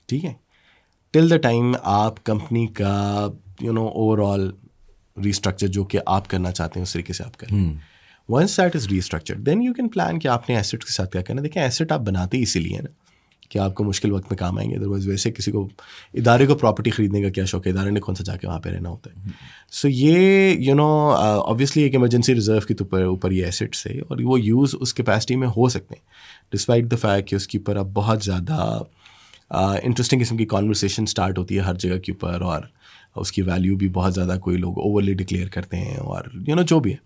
ٹھیک ہے. Till the time آپ company کا اوور آل ریسٹرکچر جو کہ آپ کرنا چاہتے ہیں اس طریقے سے آپ کریں. Once that is restructured then you can plan کہ آپ نے ایسٹ کے ساتھ کیا کرنا. دیکھیں ایسٹ آپ بناتے ہی اسی لیے نا کہ آپ کو مشکل وقت میں کام آئیں گے, ادروائز ویسے کسی کو ادارے کو پراپرٹی خریدنے کا کیا شوق ہے, ادارے نے کون سا جا کے وہاں پہ رہنا ہوتا ہے. سو یہ آبویسلی ایک ایمرجنسی ریزرو کے اوپر یہ ایسٹس ہے, اور وہ یوز اس کیپیسٹی میں ہو سکتے ہیں, ڈسپائٹ دا فیکٹ کہ اس کے اوپر اب بہت زیادہ انٹرسٹنگ قسم کی کانورسیشن اسٹارٹ ہوتی ہے ہر جگہ کے اوپر, اور اس کی ویلیو بھی بہت زیادہ کوئی لوگ اوورلی ڈکلیئر کرتے ہیں, اور جو بھی ہے.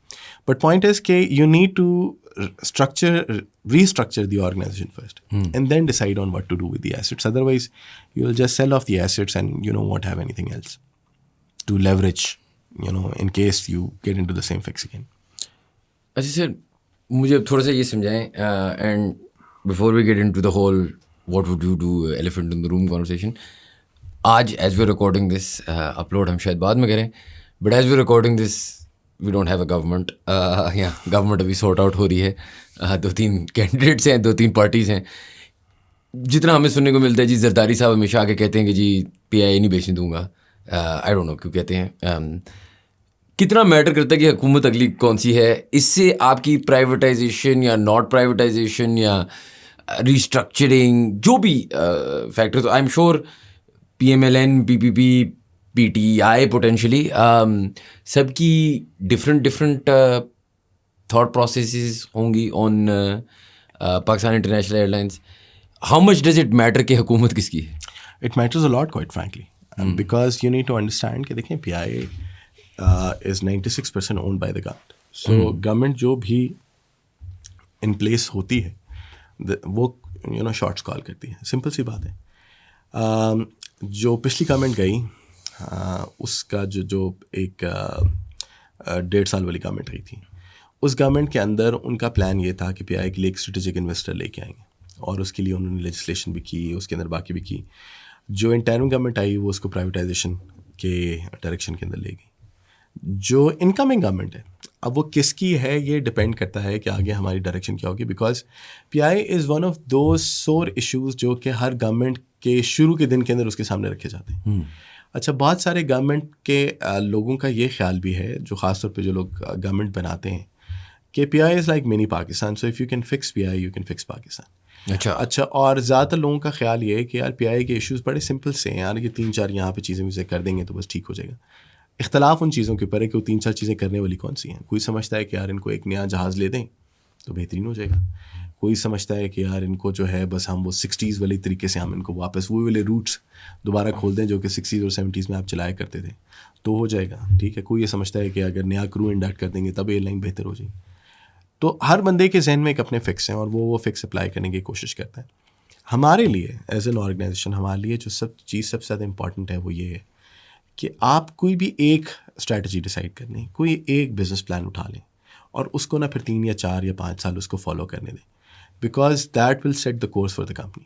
بٹ پوائنٹ از کہ you need to restructure the organization first, and then decide on what to do with the assets. Otherwise you will just sell off the assets and won't have anything else to leverage in case you get into the same fix again. اچھا سر, مجھے تھوڑا سا یہ سمجھائیں, and before we get into the whole what would you do elephant in the room conversation, آج as we recording this, upload ہم شاید بعد میں کریں, but as we recording this we don't have a government, یا government ابھی sort out ہو رہی ہے, 2-3 کینڈیڈیٹس ہیں, 2-3 پارٹیز ہیں. جتنا ہمیں سننے کو ملتا ہے جی, زرداری صاحب ہمیشہ آ کے کہتے ہیں کہ جی پی آئی نہیں بیچنے دوں گا, آئی ڈونٹ نو کیوں کہتے ہیں. کتنا میٹر کرتا ہے کہ حکومت اگلی کون سی ہے, اس سے آپ کی پرائیویٹائزیشن یا ناٹ پرائیویٹائزیشن یا ریسٹرکچرنگ جو بھی factors, I am sure P M L N, P P P, P T I potentially, سب کی ڈفرینٹ تھاٹ پروسیسز ہوں گی آن پاکستان انٹرنیشنل ایئر لائنس. How much does it matter کہ حکومت کس کی ہے؟ It matters a lot, quite frankly, because you need to understand کہ دیکھیں پی آئی is 96% owned by the government. So government جو بھی in place ہوتی ہے وہ شارٹس کال کرتی ہے, سمپل سی بات ہے. جو پچھلی گورنمنٹ گئی اس کا جو ایک 1.5 سال والی گورنمنٹ گئی تھی, اس گورنمنٹ کے اندر ان کا پلان یہ تھا کہ پی آئی کے لیے ایک اسٹریٹجک انویسٹر لے کے آئیں گے, اور اس کے لیے انہوں نے لیجسلیشن بھی کی, اس کے اندر باقی بھی کی. جو انٹرم گورنمنٹ آئی وہ اس کو پرائیویٹائزیشن کے ڈائریکشن کے اندر لے گئی. جو انکمنگ گورنمنٹ ہے اب وہ کس کی ہے یہ ڈپینڈ کرتا ہے کہ آگے ہماری ڈائریکشن کیا ہوگی, because P I is one of those سور ایشوز جو کہ ہر گورنمنٹ کے شروع کے دن کے اندر اس کے سامنے رکھے جاتے ہیں. اچھا, بہت سارے گورنمنٹ کے لوگوں کا یہ خیال بھی ہے, جو خاص طور پہ جو لوگ گورنمنٹ بناتے ہیں, کہ P I is like mini Pakistan, so if you can fix P I you can fix Pakistan. اچھا, اور زیادہ تر لوگوں کا خیال یہ ہے کہ یار پی آئی کے ایشوز بڑے سمپل سے ہیں یار, یہ 3-4 یہاں پہ چیزیں ویزیں کر دیں گے تو بس ٹھیک ہو جائے گا. اختلاف ان چیزوں کے اوپر ہے کہ وہ 3-4 چیزیں کرنے والی کون سی ہیں. کوئی سمجھتا ہے کہ یار ان کو ایک نیا جہاز لے دیں تو بہترین ہو جائے گا. کوئی سمجھتا ہے کہ یار ان کو جو ہے بس ہم وہ 60s والی طریقے سے ہم ان کو واپس وہ والے روٹس دوبارہ کھول دیں جو کہ 60s اور 70s میں آپ چلایا کرتے تھے تو ہو جائے گا, ٹھیک ہے. کوئی یہ سمجھتا ہے کہ اگر نیا کرو انڈکٹ کر دیں گے تب ایئر لائن بہتر ہو جائے گی. تو ہر بندے کے ذہن میں ایک اپنے فکس ہیں اور وہ فکس اپلائی کرنے کی کوشش کرتا ہے. ہمارے لیے ایز این آرگنائزیشن ہمارے لیے جو سب سے زیادہ امپورٹنٹ ہے وہ یہ ہے کہ آپ کوئی بھی ایک اسٹریٹجی ڈیسائیڈ کر لیں, کوئی ایک بزنس پلان اٹھا لیں اور اس کو نہ پھر 3 یا 4 یا 5 سال اس کو فالو کرنے دیں, because that will set the course for the company.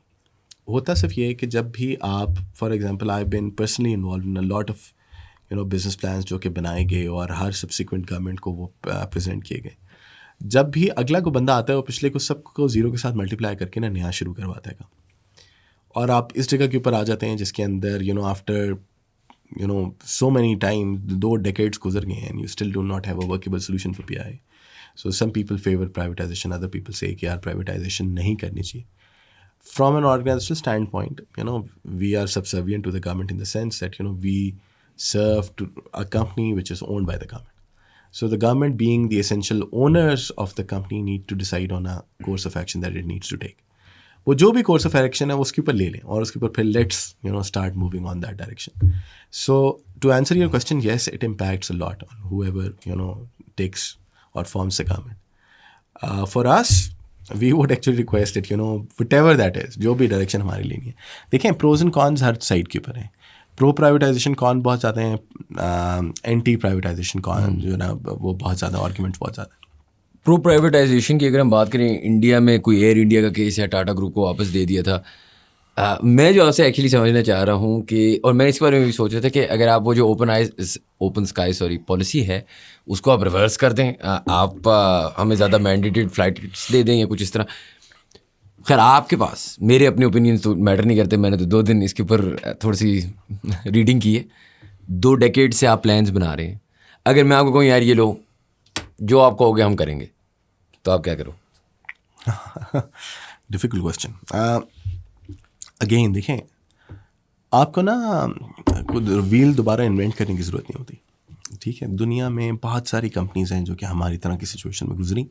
ہوتا صرف یہ ہے کہ جب بھی آپ for example I been personally involved in lot of business plans جو کہ بنائے گئے اور ہر سبسیکوینٹ گورنمنٹ کو وہ پریزنٹ کیے گئے. جب بھی اگلا کو بندہ آتا ہے وہ پچھلے کو سب کو 0 کے ساتھ ملٹیپلائی کر کے نا نیا شروع کرواتا ہے کام, اور آپ اس جگہ کے اوپر آ جاتے ہیں جس کے اندر after so many time 2 decades گزر گئے ہیں and you still do not have a workable solution for PI. So some people favor privatization, other people say کہ یار privatization نہیں کرنی چاہیے. From an organizational standpoint, we are subservient to the government in the sense that we serve to a company which is owned by the government. So the government being the essential owners of the company need to decide on a course of action that it needs to take. وہ جو بھی course of action ہے وہ اس کے اوپر لے لیں اور اس کے اوپر پھر let's start moving on that direction. So to answer your question, yes it impacts a lot on however takes اور فارمس دا گورنمنٹ. فار اس we would actually request it whatever that is, جو بھی direction ہماری لینی ہے. دیکھیں pros and cons ہر side کے اوپر ہیں. پرو پرائیویٹائزیشن کون بہت زیادہ ہیں, اینٹی پرائیویٹائزیشن کون جو ہے نا وہ بہت زیادہ آرگیومنٹس بہت زیادہ ہیں. پرو پرائیویٹائزیشن کی اگر ہم بات کریں, انڈیا میں کوئی ایئر انڈیا کا کیس ہے, ٹاٹا گروپ کو واپس دے دیا تھا. میں جو آپ سے ایکچولی سمجھنا چاہ رہا ہوں کہ, اور میں اس بارے میں بھی سوچ رہا تھا کہ اگر آپ وہ جو اوپن اسکائی پالیسی ہے اس کو آپ ریورس کر دیں, آپ ہمیں زیادہ مینڈیٹڈ فلائٹس دے دیں یا کچھ اس طرح. خیر آپ کے پاس میرے اپنے اوپینینس تو میٹر نہیں کرتے, میں نے تو 2 دن اس کے اوپر تھوڑی سی ریڈنگ کی ہے. 2 ڈیکیڈ سے آپ پلانس بنا رہے ہیں. اگر میں آپ کو کہوں یار یہ لو جو آپ کہو گے ہم کریں گے, تو آپ کیا کرو؟ Difficult question. اگین دیکھیں, آپ کو نا ویل دوبارہ انوینٹ کرنے کی ضرورت نہیں ہوتی, ٹھیک ہے. دنیا میں بہت ساری کمپنیز ہیں جو کہ ہماری طرح کی سچویشن میں گزری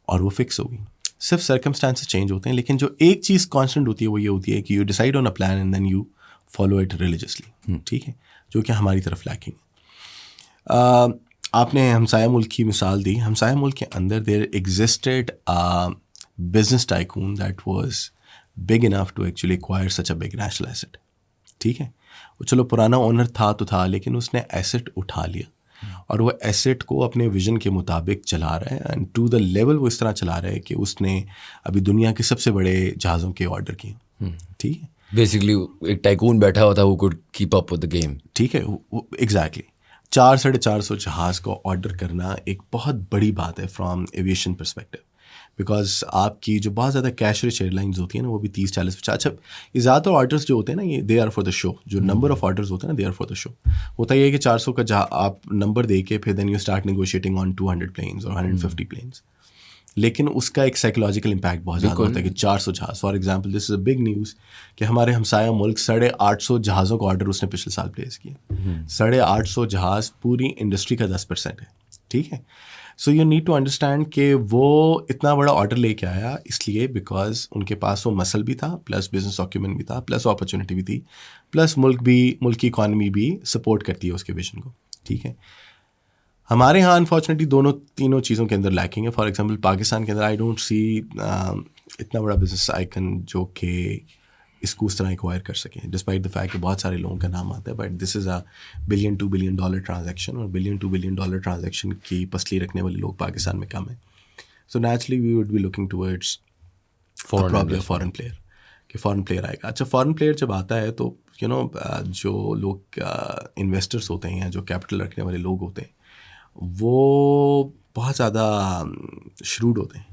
اور وہ فکس ہو گئی. صرف سرکمسٹانسز چینج ہوتے ہیں, لیکن جو ایک چیز کانسٹنٹ ہوتی ہے وہ یہ ہوتی ہے کہ you decide on a plan and then you follow it religiously, ٹھیک ہے, جو کہ ہماری طرف لیکنگ ہے. آپ نے ہمسایہ ملک کی مثال دی. ہمسایہ ملک کے اندر there existed business tycoon that was big enough to actually acquire such a big national asset, ٹھیک ہے. وہ چلو پرانا اونر تھا تو تھا, لیکن اس نے ایسٹ اٹھا لیا اور وہ ایسٹ کو اپنے ویژن کے مطابق چلا رہا ہے, اینڈ ٹو دا لیول وہ اس طرح چلا رہا ہے کہ اس نے ابھی دنیا کے سب سے بڑے جہازوں کے آرڈر کیے, ٹھیک ہے. بیسکلی ایک ٹائکون بیٹھا ہوا تھا who could keep up with the game. ٹھیک ہے, ایگزیکٹلی 400-450 جہاز کو آرڈر کرنا ایک بہت بڑی بات ہے فرام ایویشن پرسپیکٹو, بیکاز آپ کی جو بہت زیادہ کیش رچ ایئر لائنز ہوتی ہیں نا وہ بھی 30-40-50. اچھا, یہ زیادہ تر آرڈرس جو ہوتے ہیں نا یہ دے آر فار دا شو. جو نمبر آف آرڈرز ہوتے ہیں نا دے آر فار دا شو. ہوتا یہ ہے کہ 400 کا جہاں آپ نمبر دے کے پھر then you start negotiating on 200 planes اور 150 پلینز, لیکن اس کا ایک سائیکولوجیکل امپیکٹ بہت زیادہ ہوتا ہے کہ 400 جہاز. For example this is a big news کہ ہمارے ہمسایہ ملک 850 جہازوں کا آرڈر اس نے پچھلے سال پلیس کیا. 850 جہاز پوری انڈسٹری کا 10% ہے, ٹھیک ہے. So you need to understand کہ وہ اتنا بڑا آرڈر لے کے آیا اس لیے بیکاز ان کے پاس وہ مسل بھی تھا, پلس بزنس آکیومنٹ بھی تھا, پلس اپرچونیٹی بھی تھی, پلس ملک کی اکانومی بھی سپورٹ کرتی ہے اس کے ویژن کو, ٹھیک ہے. ہمارے یہاں انفارچونیٹلی تینوں چیزوں کے اندر لیکنگ ہے. فار ایگزامپل پاکستان کے اندر آئی ڈونٹ سی اتنا بڑا بزنس آئیکن جو کہ اس کو اس طرح ایکوائر کر سکیں, ڈسپائٹ دا فیکٹ کہ بہت سارے لوگوں کا نام آتا ہے, but this is a $1 billion $2 billion transaction, اور $1 billion $2 billion ٹرانزیکشن کی پسلی رکھنے والے لوگ پاکستان میں کم ہیں. So naturally we would be looking towards probably a foreign player کہ فارن پلیئر آئے گا. اچھا فارن پلیئر جب آتا ہے تو جو لوگ انویسٹرس ہوتے ہیں یا جو کیپٹل رکھنے والے لوگ ہوتے ہیں وہ بہت زیادہ شروڈ ہوتے ہیں,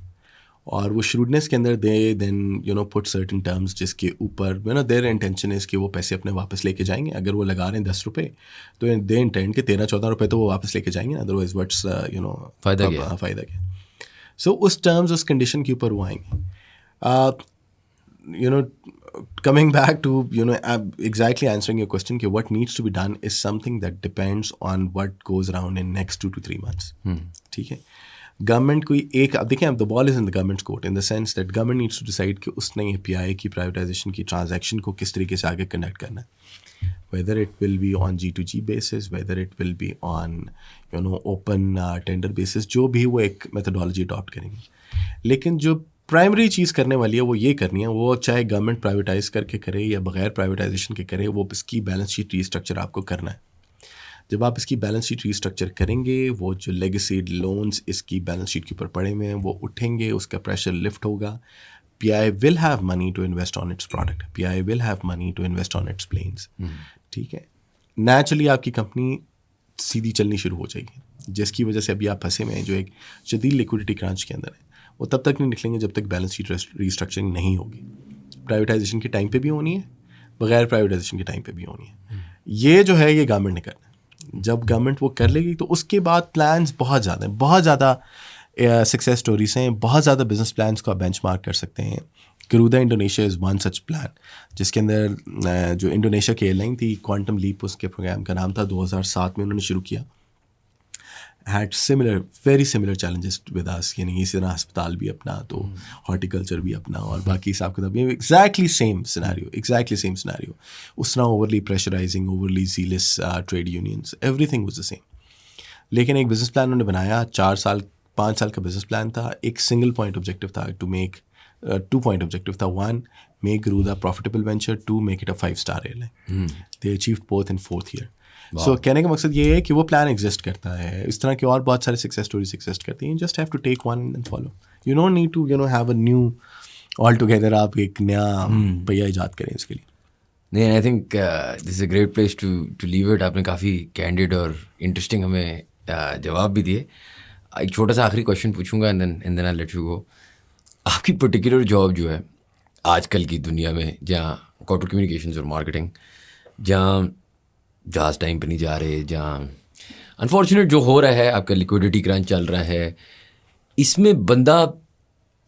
اور وہ شروڈنیس کے اندر دے دین پٹ سرٹن ٹرمز جس کے اوپر دیر انٹینشن از کہ وہ پیسے اپنے واپس لے کے جائیں گے. اگر وہ لگا رہے ہیں 10 روپے تو دے انٹینڈ کہ 13-14 روپے تو وہ واپس لے کے جائیں گے, ادروائز وٹس فائدہ کیا. سو اس ٹرمز اس کنڈیشن کے اوپر وہ آئیں گے. Coming back to exactly answering your question, کہ what needs to be done is something that depends on what goes around in next 2 to 3 months. ٹھیک ہے, گورنمنٹ کوئی ایک, اب دیکھیں اب the ball is in the government's court in the sense that government needs to decide کہ اس نے PIA کی پرائیویٹائزیشن کی ٹرانزیکشن کو کس طریقے سے آگے کنڈکٹ کرنا ہے, whether it will be on G2G basis, whether it will be on open tender basis, جو بھی وہ ایک میتھڈالوجی اڈاپٹ کریں گے. لیکن جو پرائمری چیز کرنے والی ہے وہ یہ کرنی ہے, وہ چاہے گورنمنٹ پرائیویٹائز کر کے کرے یا بغیر پرائیویٹائزیشن کے کرے, وہ اس کی بیلنس شیٹ ری اسٹرکچر آپ کو کرنا ہے. جب آپ اس کی بیلنس شیٹ ری اسٹرکچر کریں گے, وہ جو لیگیسی لونز اس کی بیلنس شیٹ کے اوپر پڑے ہوئے ہیں وہ اٹھیں گے, اس کا پریشر لفٹ ہوگا. PI will have money to invest on its product, PI will have money to invest on its planes. ٹھیک ہے, نیچرلی آپ کی کمپنی سیدھی چلنی شروع ہو جائے گی, جس کی وجہ سے ابھی آپ پھنسے ہوئے ہیں جو ایک شدید لیکوڈیٹی کرانچ کے اندر ہے. وہ تب تک نہیں نکلیں گے جب تک بیلنس شیٹ ری اسٹرکچرنگ نہیں ہوگی. پرائیویٹائزیشن کے ٹائم پہ بھی ہونی ہے, بغیر پرائیویٹائزیشن کے ٹائم پہ بھی ہونی ہے. یہ جو ہے یہ گورنمنٹ نے کرنا ہے. جب گورنمنٹ وہ کر لے گی تو اس کے بعد پلانس بہت زیادہ ہیں, بہت زیادہ سکسیز اسٹوریز ہیں, بہت زیادہ بزنس پلانس کو آپ بینچ مارک کر سکتے ہیں. Garuda Indonesia is one such plan, جس کے اندر جو انڈونیشیا کی ایئر لائن تھی کوانٹم لیپ اس کے پروگرام کا نام تھا, 2007 میں انہوں نے شروع کیا. had very similar challenges with us, یعنی اسی طرح ہسپتال بھی اپنا تو ہارٹیکلچر بھی اپنا اور باقی حساب کتاب بھی exactly same scenario. اس طرح overly pressurizing, overly zealous trade unions, everything was the same. لیکن ایک بزنس پلان انہوں نے بنایا, 5 سال کا بزنس پلان تھا. ایک سنگل پوائنٹ آبجیکٹو تھا to make 2 point objective تھا. 1, make Garuda profitable venture. 2, make it a 5-star airline. They achieved both in 4th year. سو کہنے کا مقصد یہ ہے کہ وہ پلان ایگزسٹ کرتا ہے. اس طرح کے اور بہت سارے سکسیس اسٹوریز ایگزسٹ کرتی ہیں. Just have to take one and follow. You don't need to have a new altogether, آپ ایک نیا پہیا ایجاد کریں اس کے لیے. نہیں, I think this is a great place to leave it. آپ نے کافی کینڈیڈ اور انٹرسٹنگ ہمیں جواب بھی دیے. ایک چھوٹا سا آخری کویشچن پوچھوں گا and then I let you go. آپ کی پرٹیکولر جاب جو ہے آج کل کی دنیا میں, جہاں کارپوریٹ کمیونیکیشنز اور مارکیٹنگ, جہاں جہاز ٹائم پہ نہیں جا رہے, جہاں انفارچونیٹ جو ہو رہا ہے, آپ کا لیکوڈیٹی کرنچ چل رہا ہے, اس میں بندہ,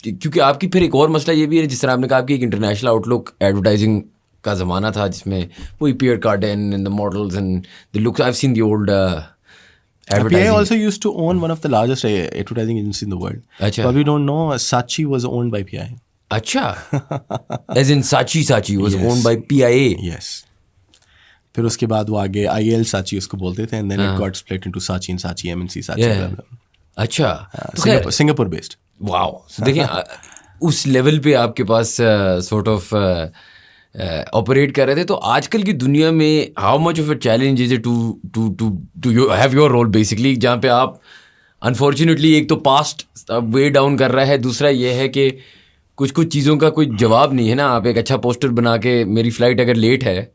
کیونکہ آپ کی پھر ایک اور مسئلہ یہ بھی ہے, جس طرح آپ نے کہا کہ ایک انٹرنیشنل آؤٹ لک ایڈورٹائزنگ کا زمانہ تھا جس میں وہی Pierre Cardin and the models and the looks. I have seen the old PI also used to own one of the largest advertising agencies in the world. Achha. Probably don't know, Saatchi was owned by PI. اچھا, as in Saatchi was owned by PIA. Yes. پھر اس کے بعد وہ آگے IL Saatchi اس کو بولتے تھے, and then it got split into Saatchi and Saatchi, MNC Saatchi. اچھا, سنگاپور بیسڈ. واو. دیکھیں اس لیول پہ آپ کے پاس سورٹ آف آپریٹ کر رہے تھے. تو آج کل کی دنیا میں how much of a challenge is it to have your role basically, جہاں پہ آپ انفارچونیٹلی ایک تو پاسٹ وے ڈاؤن کر رہا ہے, دوسرا یہ ہے کہ کچھ چیزوں کا کوئی جواب نہیں ہے نا. آپ ایک اچھا پوسٹر بنا کے, میری فلائٹ اگر لیٹ ہے,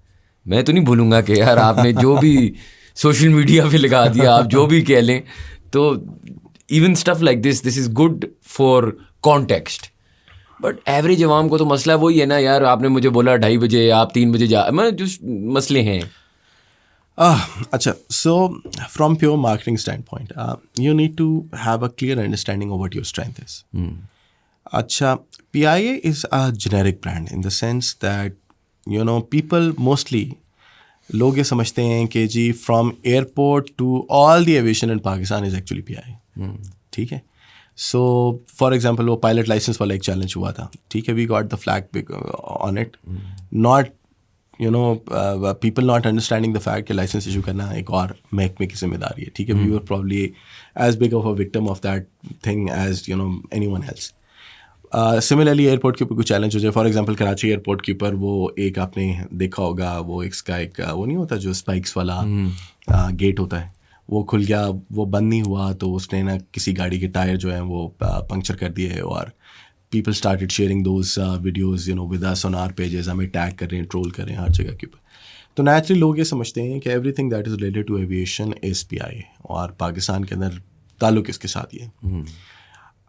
میں تو نہیں بھولوں گا کہ یار آپ نے جو بھی سوشل میڈیا پہ لگا دیا, آپ جو بھی کہہ لیں. تو even stuff like this is good for context. But average عوام کو تو مسئلہ وہی ہے نا یار, آپ نے مجھے بولا 2:30 بجے, آپ 3 بجے جا, میں جو مسئلے ہیں. اچھا, so from pure marketing standpoint you need to have a clear understanding of what your strength is. اچھا, PIA is a generic brand in the sense that people mostly لوگ یہ سمجھتے ہیں کہ جی from airport to all the aviation in Pakistan is actually PIA. ٹھیک ہے, so for example وہ پائلٹ لائسنس والا ایک چیلنج ہوا تھا. ٹھیک ہے, we got the flag on it, not people not understanding the fact کہ لائسنس ایشو کرنا ایک اور محکمے کی ذمہ داری ہے. ٹھیک ہے, we were probably as big of a victim of that thing as anyone else. Similarly airport کے اوپر کوئی چیلنج ہو جائے, فار ایگزامپل کراچی ایئرپورٹ کے اوپر وہ ایک آپ نے دیکھا ہوگا, وہ اس کا ایک وہ نہیں ہوتا جو اسپائکس والا گیٹ ہوتا ہے, وہ کھل گیا, وہ بند نہیں ہوا, تو اس نے نا کسی گاڑی کے ٹائر جو ہیں وہ پنکچر کر دیے, اور people started sharing those videos with us on our pages, ہمیں ٹیگ کر رہے ہیں, ٹرول کر رہے ہیں ہر جگہ کے اوپر. تو نیچرلی لوگ یہ سمجھتے ہیں کہ everything that is related to aviation is P I, اور پاکستان کے اندر تعلق اس کے ساتھ ہی ہے.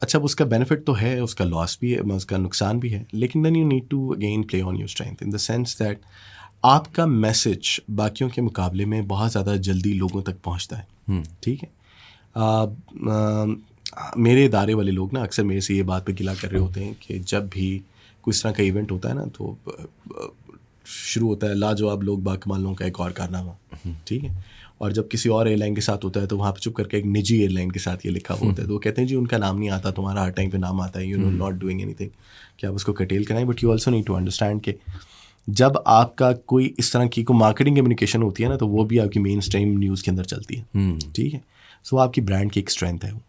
اچھا, اس کا بینیفٹ تو ہے, اس کا لاس بھی ہے, اس کا نقصان بھی ہے, لیکن then you need to again play on your strength in the sense that آپ کا میسج باقیوں کے مقابلے میں بہت زیادہ جلدی لوگوں تک پہنچتا ہے. ٹھیک ہے, میرے ادارے والے لوگ نا اکثر میرے سے یہ بات پہ گلا کر رہے ہوتے ہیں کہ جب بھی کوئی اس طرح کا ایونٹ ہوتا ہے نا تو شروع ہوتا ہے لاجواب لوگ باکمالوں کا ایک اور کارنامہ. ٹھیک ہے, اور جب کسی اور ایئر لائن کے ساتھ ہوتا ہے تو وہاں پہ چپ کر کے ایک نجی ایئر لائن کے ساتھ یہ لکھا ہوا ہوتا ہے, تو وہ کہتے ہیں جی ان کا نام نہیں آتا, تمہارا ہر ٹائم پہ نام آتا ہے, you know not doing anything, کہ آپ اس کو کٹیل کرائیں. But you also need to understand کہ جب آپ کا کوئی اس طرح کی کوئی مارکیٹنگ کمیونیکیشن ہوتی ہے نا تو وہ بھی آپ کی مین اسٹریم نیوز کے اندر چلتی ہے. ٹھیک ہے, سو آپ کی برانڈ کی ایک اسٹرینتھ ہے وہ.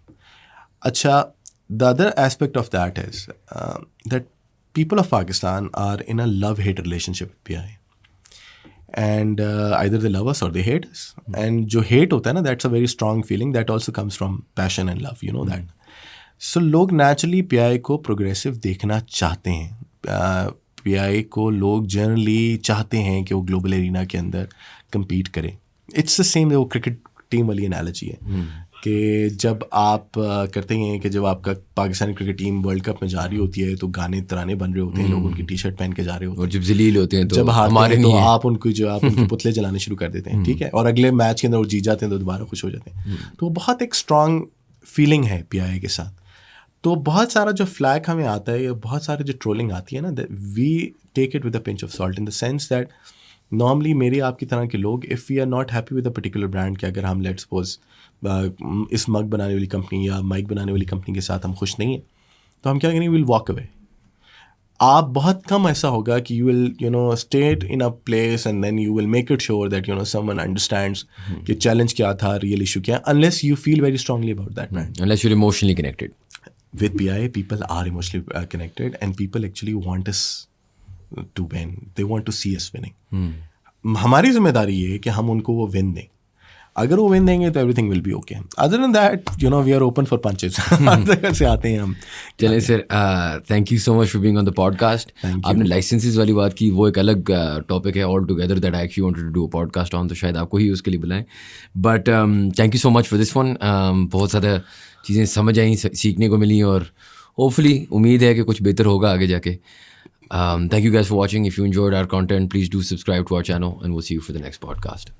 اچھا, the other aspect of that is that people of Pakistan are in a love hate relationship with P I, and either they love us or they hate us. And جو hate ہوتا ہے نا, that's a very strong feeling that also comes from passion and love, you know that. So لوگ naturally پی آئی کو progressive دیکھنا چاہتے ہیں. پی آئی کو لوگ جنرلی چاہتے ہیں کہ وہ گلوبل ایرینا کے اندر کمپیٹ کریں. اٹس دا سیم, وہ کرکٹ ٹیم والی انالوجی ہے کہ جب آپ کرتے ہیں کہ جب آپ کا Pakistani cricket team world cup میں جا رہی ہوتی ہے تو گانے ترانے بن رہے ہوتے ہیں, لوگ ان کی ٹی شرٹ پہن کے جا رہے ہوتے ہیں, اور جب ذلیل ہوتے ہیں جب ہارتے ہیں تو آپ ان کی پتلے جلانے شروع کر دیتے ہیں. ٹھیک ہے, اور اگلے میچ کے اندر وہ جیت جاتے ہیں تو دوبارہ خوش ہو جاتے ہیں. تو وہ بہت ایک اسٹرانگ فیلنگ ہے پی آئی کے ساتھ. تو بہت سارا جو فلیک ہمیں آتا ہے یا بہت سارے جو ٹرولنگ آتی ہے نا, we take it with a pinch of salt in the sense that normally میری آپ کی طرح کے لوگ if we are not happy with a particular brand, کہ اگر ہم لیٹ سپوز اس مگ بنانے والی کمپنی یا مائک بنانے والی کمپنی کے ساتھ ہم خوش نہیں ہیں, تو ہم کیا کریں گے, ویل واک اوے. آپ بہت کم ایسا ہوگا کہ you will state in a place and then you will make it sure that someone understands کہ چیلنج کیا تھا, ریئل ایشو کیا, unless you feel very strongly about that brand. unless you're emotionally connected. With PI, people are emotionally connected and people actually want us to win. They want to see us winning. ہماری ذمہ داری یہ ہے کہ ہم ان کو وہ one دیں. اگر وہ ون دیں گے تو everything will be okay. Other than that we are open for punches. ہر جگہ سے آتے ہیں ہم. چلیں sir, thank you so much for being on the podcast. آپ نے لائسنسز والی بات کی, وہ ایک الگ ٹاپک ہے altogether that I actually wanted to do a podcast on, تو شاید آپ کو ہی اس کے لیے بلائیں. But thank you so much for this one. بہت زیادہ چیزیں سمجھ آئیں, سیکھنے کو ملیں, اور ہوپ فلی امید ہے کہ کچھ بہتر ہوگا آگے جا کے. Thank you guys for watching. If you enjoyed our content, please do subscribe to our channel and we'll see you for the next podcast.